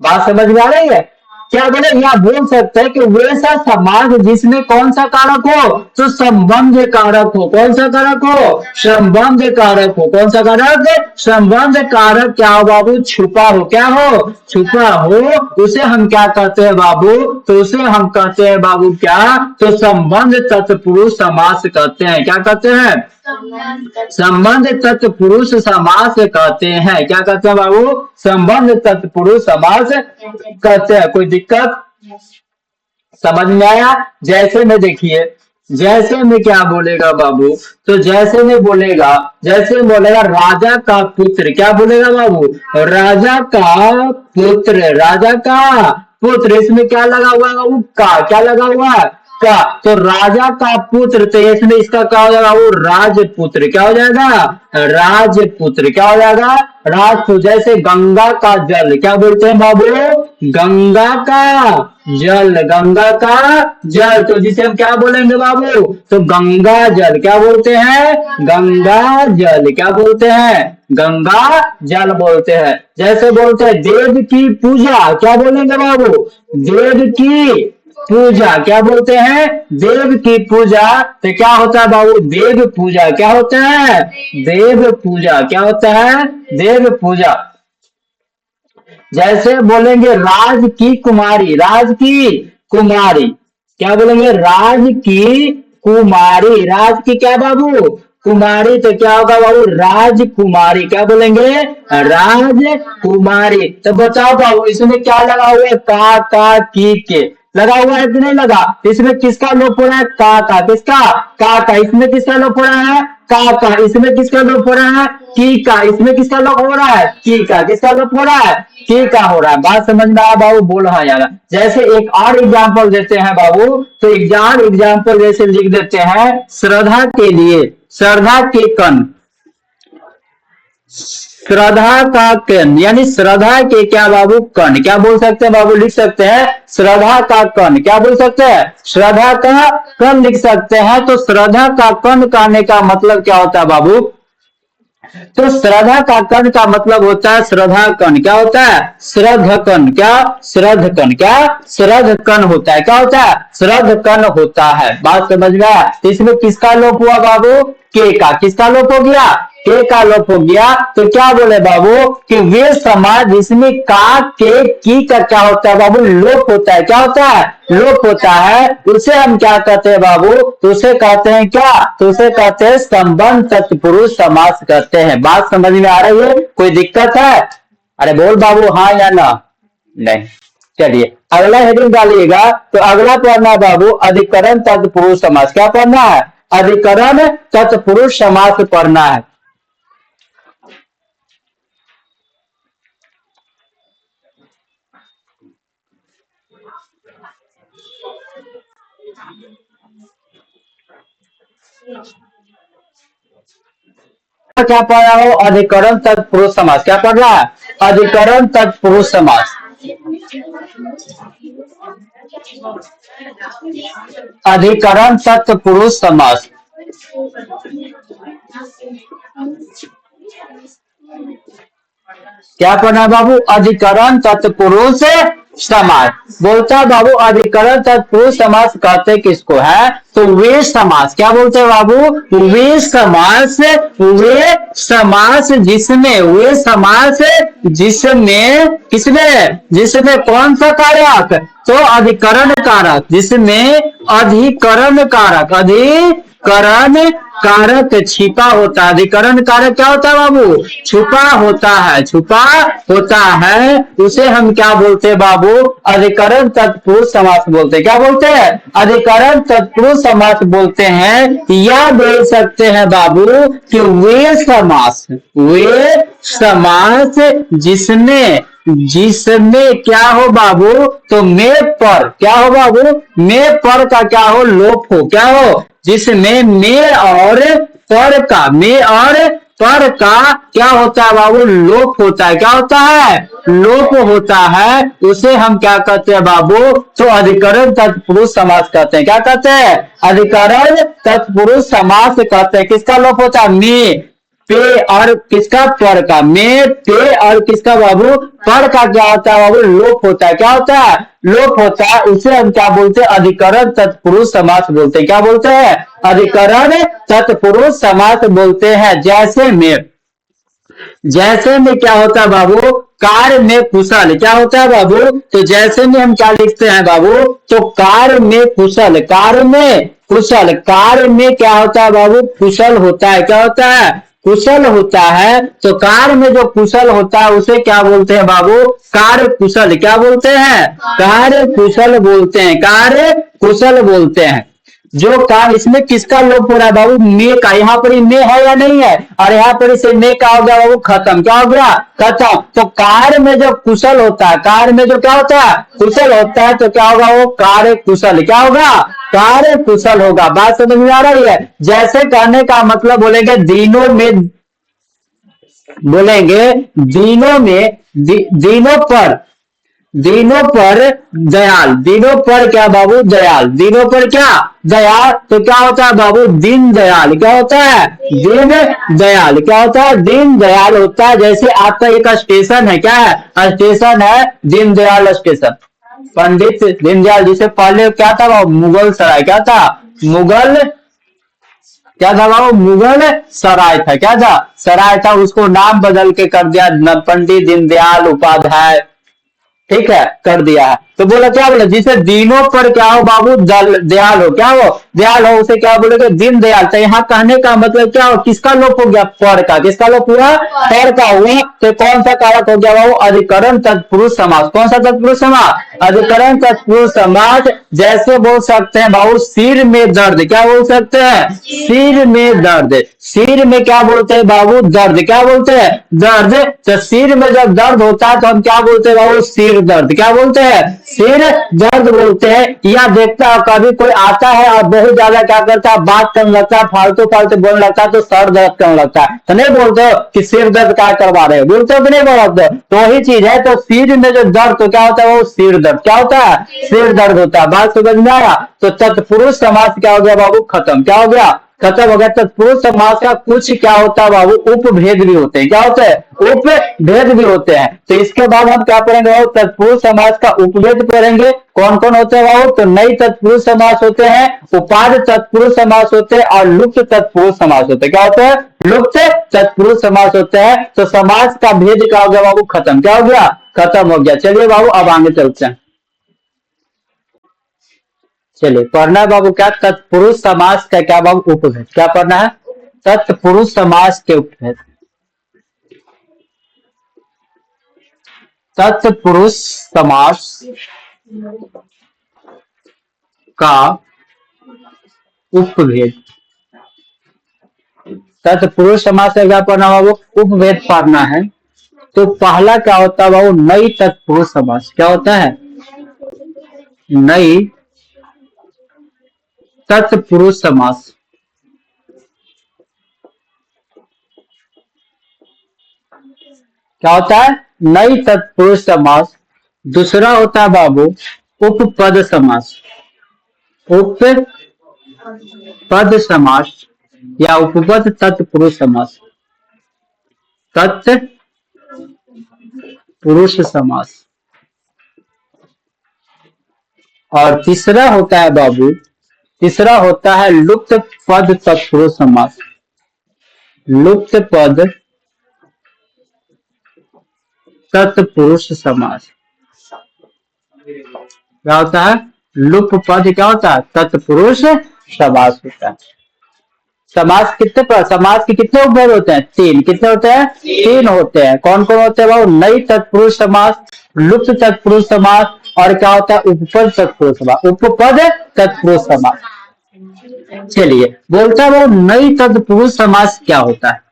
बात समझ में आ रही है? क्या बोले? यहाँ बोल सकते हैं कि वैसा समास जिसमें कौन सा कारक हो? तो संबंध कारक हो। कौन सा कारक हो? संबंध कारक हो। कौन सा कारक? संबंध कारक क्या हो बाबू? छुपा हो। क्या हो? छुपा हो। उसे हम क्या कहते हैं बाबू? तो उसे हम कहते हैं बाबू क्या? तो संबंध तत्पुरुष समास कहते हैं। क्या कहते हैं? संबंध तत्पुरुष समास कहते हैं। क्या कहते हैं बाबू? संबंध तत्पुरुष समास कहते हैं। कोई दिक्कत समझ में आया? जैसे में देखिए, जैसे में क्या बोलेगा बाबू? तो जैसे में बोलेगा, जैसे में बोलेगा राजा का पुत्र। क्या बोलेगा बाबू? राजा का पुत्र। राजा का पुत्र। इसमें क्या लगा हुआ है बाबू? का। क्या लगा हुआ है? का। तो राजा का पुत्र, तो इसमें इसका क्या हो जाएगा वो? राजपुत्र। क्या हो जाएगा? राजपुत्र। क्या हो जाएगा? राजपुत्र। जैसे गंगा का जल, क्या बोलते हैं बाबू? गंगा का जल। गंगा का जल। तो जिसे हम क्या बोलेंगे बाबू? तो गंगा जल। क्या बोलते हैं? गंगा जल। क्या बोलते हैं? गंगा जल बोलते हैं। जैसे बोलते हैं देव की पूजा। क्या बोलेंगे बाबू? देव की पूजा। क्या बोलते हैं? देव की पूजा। तो क्या होता है बाबू? देव पूजा। क्या होता है? देव पूजा। क्या होता है? देव पूजा। जैसे बोलेंगे राज की कुमारी। राज की कुमारी। क्या बोलेंगे? राज की कुमारी। राज की क्या बाबू? कुमारी। तो क्या होगा बाबू? राजकुमारी। क्या बोलेंगे? राजकुमारी। तो बताओ बाबू इसमें क्या लगा हुआ है? का, की, के लगा हुआ है कि नहीं लगा? इसमें किसका लोप हो रहा है? का। किसका? का। इसमें किसका लोप हो रहा है? का। इसमें किसका लोप हो रहा है? की का। इसमें किसका लोप हो रहा है? की का। किसका लोप हो रहा है? की का हो रहा है। बात समझ में आया बाबू? बोल हाँ यार। जैसे एक और एग्जाम्पल देते हैं बाबू, तो एग्जाम्पल जैसे लिख देते हैं श्रद्धा के लिए। श्रद्धा के कण। श्रद्धा का कण यानी श्रद्धा के क्या बाबू? कण। क्या बोल सकते हैं बाबू? लिख सकते हैं श्रद्धा का कण। क्या बोल सकते हैं? श्रद्धा का कण लिख सकते हैं। तो श्रद्धा का कण कहने का मतलब क्या होता है बाबू? तो श्रद्धा का कण का मतलब होता है श्रद्धा कण। क्या होता है? श्रद्ध कण। क्या? श्रद्ध कण। क्या? श्रद्ध कण होता है। क्या होता है? श्रद्ध कण होता है। बात समझ में आया? इसमें किसका लोप हुआ बाबू? के का। किसका लोप हो गया? के का लोप हो गया। तो क्या बोले बाबू कि वे समाज जिसमें का, के, की का क्या होता है बाबू? लोप होता है। क्या होता है? लोप होता है। उसे हम क्या कहते हैं बाबू? तो उसे कहते हैं क्या? तो उसे कहते हैं संबंध तत्पुरुष समास कहते हैं। बात समझ में आ रही है? कोई दिक्कत है? अरे बोल बाबू हाँ या ना? नहीं। चलिए अगला हेडिंग डालिएगा। तो अगला पढ़ना बाबू अधिकरण तत्पुरुष समास। क्या पढ़ना है? अधिकरण तत्पुरुष समास पढ़ना है। क्या पढ़ रहा हो? अधिकरण तत्पुरुष समास। क्या पढ़ रहा है? अधिकरण तत्पुरुष समास। अधिकरण तत्पुरुष समास। क्या पढ़ना है बाबू? अधिकरण तत्पुरुष समास। बोलता बाबू अधिकरण तत्पुरुष समास कहते किसको है? तो वे समास क्या बोलते हैं बाबू? वे समास जिसमें, वे समास जिसमें, किसमें? जिसमें कौन सा कारक? तो अधिकरण कारक, जिसमें अधिकरण कारक, अधिकरण कारक छिपा होता है। अधिकरण कारक क्या होता है बाबू? छुपा होता है, छुपा होता है। उसे हम क्या बोलते हैं बाबू? अधिकरण तत्पुरुष समास बोलते हैं। क्या बोलते हैं? अधिकरण तत्पुरुष समास बोलते हैं। या बोल सकते हैं बाबू कि वे समास जिसमें, जिसमें क्या हो बाबू? तो में पर क्या हो बाबू? में पर का क्या हो? लोप हो। क्या हो? जिसमें में और पर का, में और पर का क्या होता है बाबू? लोप होता है। क्या होता है? लोप होता है। उसे हम क्या कहते हैं बाबू? तो अधिकरण तत्पुरुष समास कहते हैं। क्या कहते हैं? अधिकरण तत्पुरुष समास कहते हैं। किसका लोप होता है? में, पे और किसका? पर का। में, पे और किसका बाबू? पर का क्या होता है बाबू? लोप होता है। क्या होता है? लोप होता है। उसे हम क्या बोलते हैं? अधिकरण तत्पुरुष समास बोलते हैं। क्या बोलते हैं? अधिकरण तत्पुरुष समास बोलते हैं। जैसे में क्या होता है बाबू? कार में कुशल। क्या होता है बाबू? तो जैसे में हम क्या लिखते हैं बाबू? तो कार में कुशल, कार में कुशल, कार में क्या होता है बाबू? कुशल होता है। क्या होता है? कुशल होता है। तो कार में जो कुशल होता है उसे क्या बोलते हैं बाबू? कार्य कुशल। क्या बोलते हैं? कार्य कुशल बोलते हैं। कार्य कुशल बोलते हैं। जो काम, इसमें किसका लोप हो रहा है बाबू? मे का। यहाँ पर मे है या नहीं है? और यहाँ पर इसे मे का हो गया बाबू खत्म। क्या हो गया? खत्म। तो कार्य में जो कुशल होता है, कार्य में जो क्या होता है? कुशल होता है, तो क्या होगा? वो कार्य कुशल। क्या होगा? कार्य कुशल होगा। बात समझ में आ रही है? जैसे कहने का मतलब बोलेंगे दिनों में, बोलेंगे दिनों में, दिनों पर, दिनों पर दयाल। दिनों पर क्या बाबू? दयाल। दिनों पर क्या? दयाल। तो क्या होता है बाबू? दीन दयाल। क्या होता है? दीन दयाल। क्या होता है? दीन दयाल होता है। जैसे आपका एक स्टेशन है। क्या है? स्टेशन है दीनदयाल स्टेशन। पंडित दीनदयाल, जिसे पहले क्या था बाबू? मुगल सराय। क्या था? मुगल, क्या था बाबू? मुगल सराय था। क्या था? सराय था। उसको नाम बदल के कर दिया पंडित दीनदयाल उपाध्याय। ठीक है, कर दिया है। तो बोला क्या? बोला जिसे दिनों पर क्या हो बाबू? दयाल हो। क्या हो? दयाल हो। उसे क्या बोलेगे? दीन दयाल। तो यहाँ कहने का मतलब क्या हो? किसका लोप हो गया? पर का। किसका लोप हुआ? पर का हुआ। तो कौन सा कारक हो गया बाबू? अधिकरण तत्पुरुष समास। कौन सा तत्पुरुष समास? अधिकरण तत्पुरुष समास। जैसे बोल सकते हैं बाबू सिर में दर्द। क्या बोल सकते हैं? सिर में दर्द। सिर में क्या बोलते हैं बाबू? दर्द। क्या बोलते हैं? दर्द। तो सिर में जब दर्द होता है तो हम क्या बोलते हैं बाबू? सिर दर्द। क्या बोलते हैं? सिर दर्द बोलते हैं। या देखता है कभी कोई आता है और बहुत ज्यादा क्या करता है? बात करने लगता है, फालतू फालतू बोलने लगता है, तो सर दर्द करने लगता है। तो नहीं बोलते हो कि सिर दर्द क्या करवा रहे हो? बोलते हो कि नहीं बोलते? तो वही चीज है। तो सिर में जो दर्द, तो क्या होता है वो? सिर दर्द। क्या होता है? सिर दर्द होता है। बात समझ में आया? तो तत्पुरुष समास क्या हो गया बाबू? खत्म। क्या हो गया? खत्म हो गया। तत्पुरुष समास का कुछ क्या होता है बाबू? उपभेद भी होते हैं। क्या होते हैं? उपभेद भी होते हैं। तो इसके बाद हम क्या पढ़ेंगे बाबू? तत्पुरुष समास का उपभेद पढ़ेंगे। कौन कौन होते हैं बाबू? तो नई तत्पुरुष समास होते हैं, उपाध तत्पुरुष समास होते हैं और लुप्त तत्पुरुष समास होते हैं। क्या होते हैं? लुप्त तत्पुरुष समास होते हैं। तो समास का भेद क्या हो गया बाबू? खत्म। क्या हो गया? खत्म हो गया। चलिए बाबू अब आगे चलते हैं। चलिए पढ़ना है बाबू क्या? तत्पुरुष समास का क्या बाबू? उपभेद। क्या पढ़ना है? तत्पुरुष समास के उपभेद। तत्पुरुष समास का उपभेद। तत्पुरुष समास का क्या पढ़ना बाबू? उपभेद पढ़ना है। तो पहला क्या होता है बाबू? नई तत्पुरुष समास। क्या होता है? नई तत्पुरुष समास। क्या होता है? नई तत्पुरुष समास। दूसरा होता है बाबू उपपद समास। उपपद समास या उपपद तत्पुरुष समास। तत्पुरुष समास। और तीसरा होता है बाबू तीसरा होता है लुप्त पद तत्पुरुष समास। लुप्त पद तत्पुरुष समास क्या होता है? लुप्त पद क्या होता है? तत्पुरुष समास होता है। समास कितने पर, समास के कितने उपभेद होते हैं? तीन। कितने होते हैं? तीन होते हैं। कौन कौन होते हैं? वो नई तत्पुरुष समास, लुप्त तत्पुरुष समास और क्या होता है? उपपद तत्पुरुष समास। उपपद तत्पुरुष समास। चलिए बोलता है वो नई तत्पुरुष समास क्या होता है।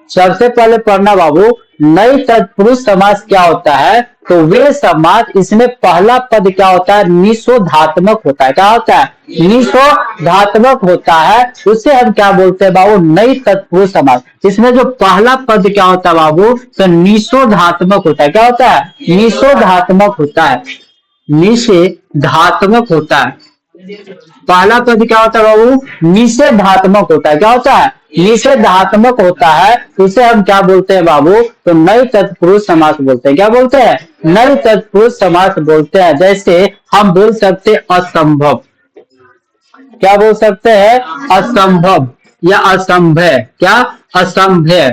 सबसे पहले पढ़ना बाबू, नई तत्पुरुष समास क्या होता है? तो वे समास, इसमें पहला पद क्या होता है? निषोधात्मक होता है। क्या होता है? निषोधात्मक होता है। उसे हम क्या बोलते हैं बाबू? नई तत्पुरुष समास। इसमें जो पहला पद क्या होता है बाबू? तो निषोधात्मक होता है। क्या होता है? निषोधात्मक होता है। निषेधात्मक होता है। पहला पद क्या होता है बाबू? निषेधात्मक होता है। क्या होता है? निषेधात्मक होता है। उसे हम क्या बोलते हैं बाबू? तो नई तत्पुरुष समास बोलते हैं। क्या बोलते हैं? नई तत्पुरुष समास बोलते हैं। जैसे हम बोल सकते असंभव। क्या बोल सकते हैं? असंभव या असंभव। क्या? असंभव।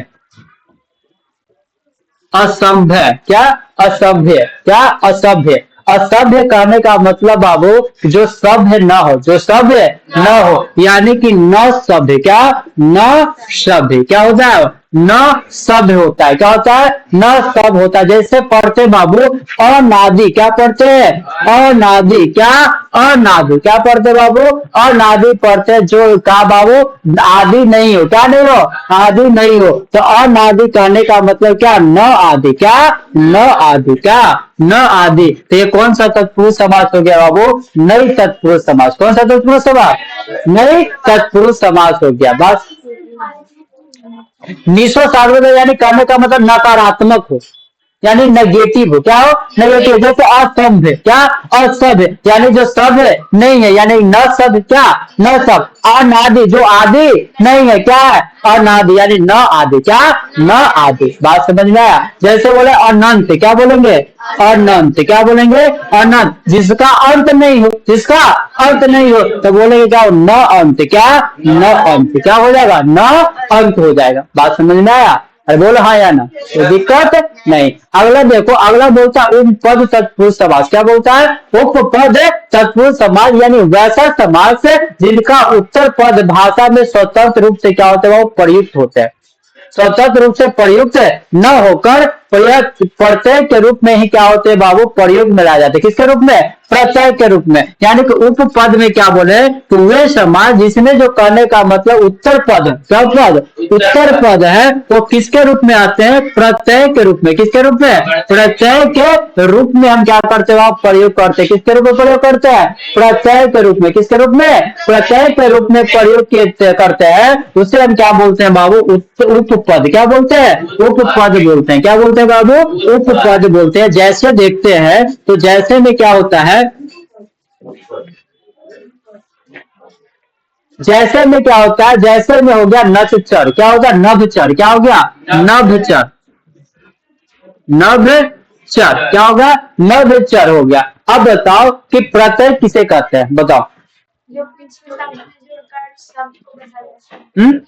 असंभव। क्या? असभ्य। क्या? असभ्य। असभ्य कहने का मतलब बाबू जो सभ्य न हो, जो सभ्य न हो, यानी कि न सभ्य। क्या? न सभ्य। क्या होता है? न सभ्य होता है। क्या होता है? न सभ्य होता है। जैसे पढ़ते बाबू अनादि। क्या पढ़ते हैं? अनादि। क्या? अनादि। क्या पढ़ते बाबू? अनादि पढ़ते जो का बाबू आदि नहीं हो। क्या नहीं हो? आदि नहीं हो। तो अनादि कहने का मतलब क्या? न आदि। क्या? न आदि। क्या? न आदि। तो ये कौन सा तत्पुरुष समास हो गया बाबू? नई तत्पुरुष समास। कौन सा तत्पुरुष समास? नई तत्पुरुष समास हो गया। बस निशो सार्वजनिक यानी कहने का मतलब नकारात्मक हो, यानी नेगेटिव हो। क्या हो? नेगेटिव। जैसे असभ्य। क्या? असभ्य यानी जो सभ्य नहीं है, यानी न सभ्य। क्या? न सभ्य। अनादि जो आदि नहीं है। क्या है? अनादि यानी न आदि। क्या? न आदि। बात समझ में आया? जैसे बोले अनंत। क्या बोलेंगे? अनंत। क्या बोलेंगे? अनंत जिसका अंत नहीं हो। जिसका अंत नहीं हो तो बोलेंगे क्या? न अंत। क्या? न अंत। क्या हो जाएगा? न अंत हो जाएगा। बात समझ में आया? अरे बोलो हाँ या ना, तो दिक्कत नहीं। अगला देखो, अगला बोलता है उपपद तत्पुरुष समास। क्या बोलता है? उपपद तत्पुरुष समास यानी वैसा समास जिनका उत्तर पद भाषा में स्वतंत्र रूप से क्या होता है? वो प्रयुक्त होते हैं। स्वतंत्र रूप से प्रयुक्त न होकर प्रत्यय के रूप में ही क्या होते हैं बाबू? प्रयोग में लाए जाते। किसके रूप में? प्रत्यय के रूप में। यानी कि उपपद में क्या बोले? तो वे समास जिसमें जो कहने का मतलब उत्तर पद, क्या पद? उत्तर पद है, वो किसके रूप में आते हैं? प्रत्यय के रूप में। किसके रूप में? प्रत्यय के रूप में हम क्या करते हैं? प्रयोग करते हैं। किसके रूप में प्रयोग करते हैं? प्रत्यय के रूप में। किसके रूप में? प्रत्यय के रूप में प्रयोग करते हैं। उसे हम क्या बोलते हैं बाबू? उपपद। क्या बोलते हैं? उपपद बोलते हैं। क्या बोलते हैं बाबू? उपपद बोलते हैं। जैसे देखते हैं तो जैसे में क्या होता है? जैसे में क्या होता है? जैसे में हो गया नभचर। क्या होगा? नभचर। क्या हो गया? नभचर। नभचर क्या होगा? नभचर हो गया। अब बताओ कि प्रत्यय किसे कहते हैं? बताओ। जो पिछले शब्द में जुड़कर शब्द को बढ़ाया जाता है।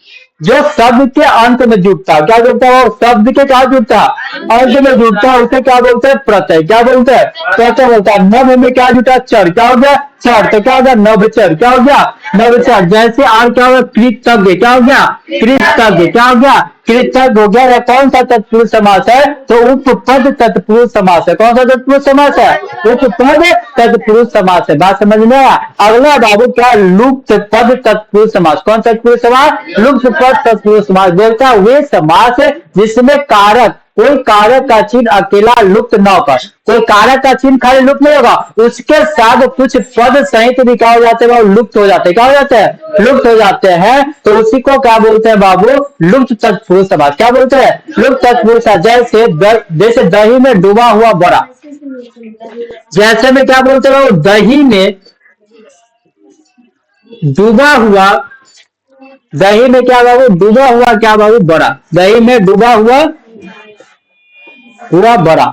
जो शब्द के अंत में जुड़ता है। क्या जुड़ता है? वो शब्द के क्या जुड़ता है? अंत में जुड़ता है। उसे क्या बोलते हैं? प्रत्यय। क्या बोलते हैं? प्रत्यय बोलता है। नभ में क्या जुटा? चर। क्या हो गया? चर। तो क्या हो गया? नभचर। क्या हो गया? नभचर। जैसे और क्या होगा? कृतज्ञ। क्या हो गया? कृतज्ञ। क्या हो गया? कृतज्ञ हो गया। यह कौन सा तत्पुरुष समास है? तो उपपद तत्पुरुष समास है। कौन सा तत्पुरुष समास है? उपपद तत्पुरुष समास है। बात समझ में आया? अगला बाबू क्या? लुप्त पद तत्पुरुष समास। कौन सा तत्पुरुष समास? लुप्त पद तत्पुरुष समास बोलता है वे समास जिसमें कारक, कोई कारक का चिन्ह अकेला लुप्त न होकर, कोई कारक का चिन्ह खाली लुप्त नहीं होगा, उसके साथ कुछ पद सहित भी क्या हो जाते हैं? वो लुप्त हो जाते हैं। क्या हो जाते हैं? लुप्त हो जाते हैं। तो उसी को क्या बोलते हैं बाबू? लुप्त तत्पुरुष समास। क्या बोलते हैं? लुप्त तत्पुरुष। जैसे दही में डूबा हुआ बड़ा। जैसे में क्या बोलते हैं? दही में डूबा हुआ, दही में क्या बाबू? डूबा हुआ क्या बाबू? बड़ा। दही में डूबा हुआ बड़ा।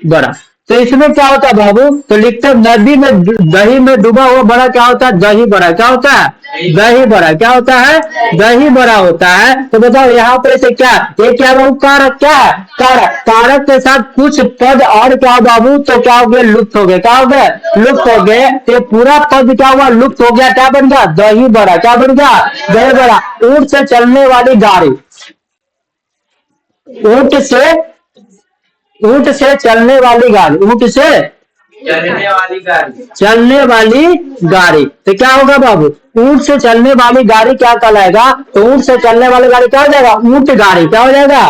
बड़ा। तो इसमें क्या होता है बाबू, तो लिखते हैं नदी में दही में डूबा हुआ बड़ा क्या होता है, दही बड़ा। क्या होता है, दही बड़ा। क्या होता है, दही बड़ा होता है। तो बताओ यहाँ पर से क्या, ये क्या बाबू, कारक। क्या है, कारक। कारक के साथ कुछ पद और क्या बाबू, तो क्या हो गया, लुप्त हो गए। क्या हो गए, लुप्त हो गए। ये पूरा पद क्या हुआ, लुप्त हो गया। क्या बन गया, दही बड़ा। क्या बन गया, दही बड़ा। ऊंट से चलने वाली गाड़ी, ऊंट से, ऊंट से चलने वाली गाड़ी, ऊंट से चलने वाली गाड़ी, चलने वाली गाड़ी। तो क्या होगा बाबू, ऊंट से चलने वाली गाड़ी क्या कहलाएगा, तो ऊंट से चलने वाली गाड़ी क्या हो जाएगा, ऊंट गाड़ी। क्या हो जाएगा,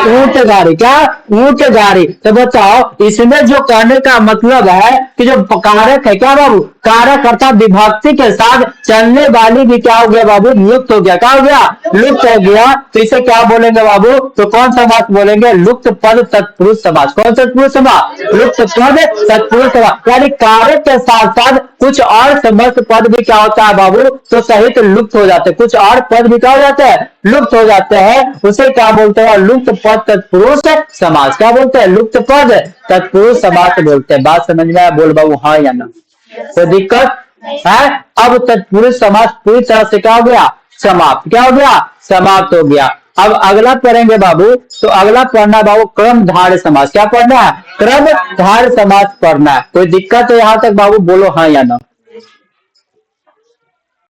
ऊंट गाड़ी। क्या, ऊंट गाड़ी। तो बताओ इसमें जो कहने का मतलब है कि जो कारक है, क्या बाबू, कारक अर्थात विभक्ति के साथ चलने वाली भी क्या हो गया बाबू, लुप्त हो गया। क्या हो गया, लुप्त हो गया। तो इसे क्या बोलेंगे बाबू, तो कौन सा समास बोलेंगे, लुप्त पद तत्पुरुष समास। कौन सा तत्पुरुष समास, लुप्त पद तत्पुरुष समास। यानी कारक के साथ साथ कुछ और समस्त पद भी क्या होता है बाबू, तो सहित लुप्त हो जाते हैं। कुछ और पद भी क्या हो जाते हैं, लुप्त हो जाते हैं। उसे क्या बोलते हैं, लुप्त पद तत्पुरुष समास। क्या बोलते हैं, लुप्त पद तत्पुरुष समास बोलते हैं। बात समझ में आया, बोल बाबू हाँ या ना, कोई दिक्कत है। अब तत्पुरुष समास पूरी तरह से क्या हो गया, समाप्त। क्या हो गया, समाप्त हो गया। अब अगला पढ़ेंगे बाबू, तो अगला पढ़ना बाबू क्रमधारय समास। क्या पढ़ना है, क्रमधारय समास पढ़ना है। कोई दिक्कत है यहाँ तक बाबू, बोलो हाँ या ना।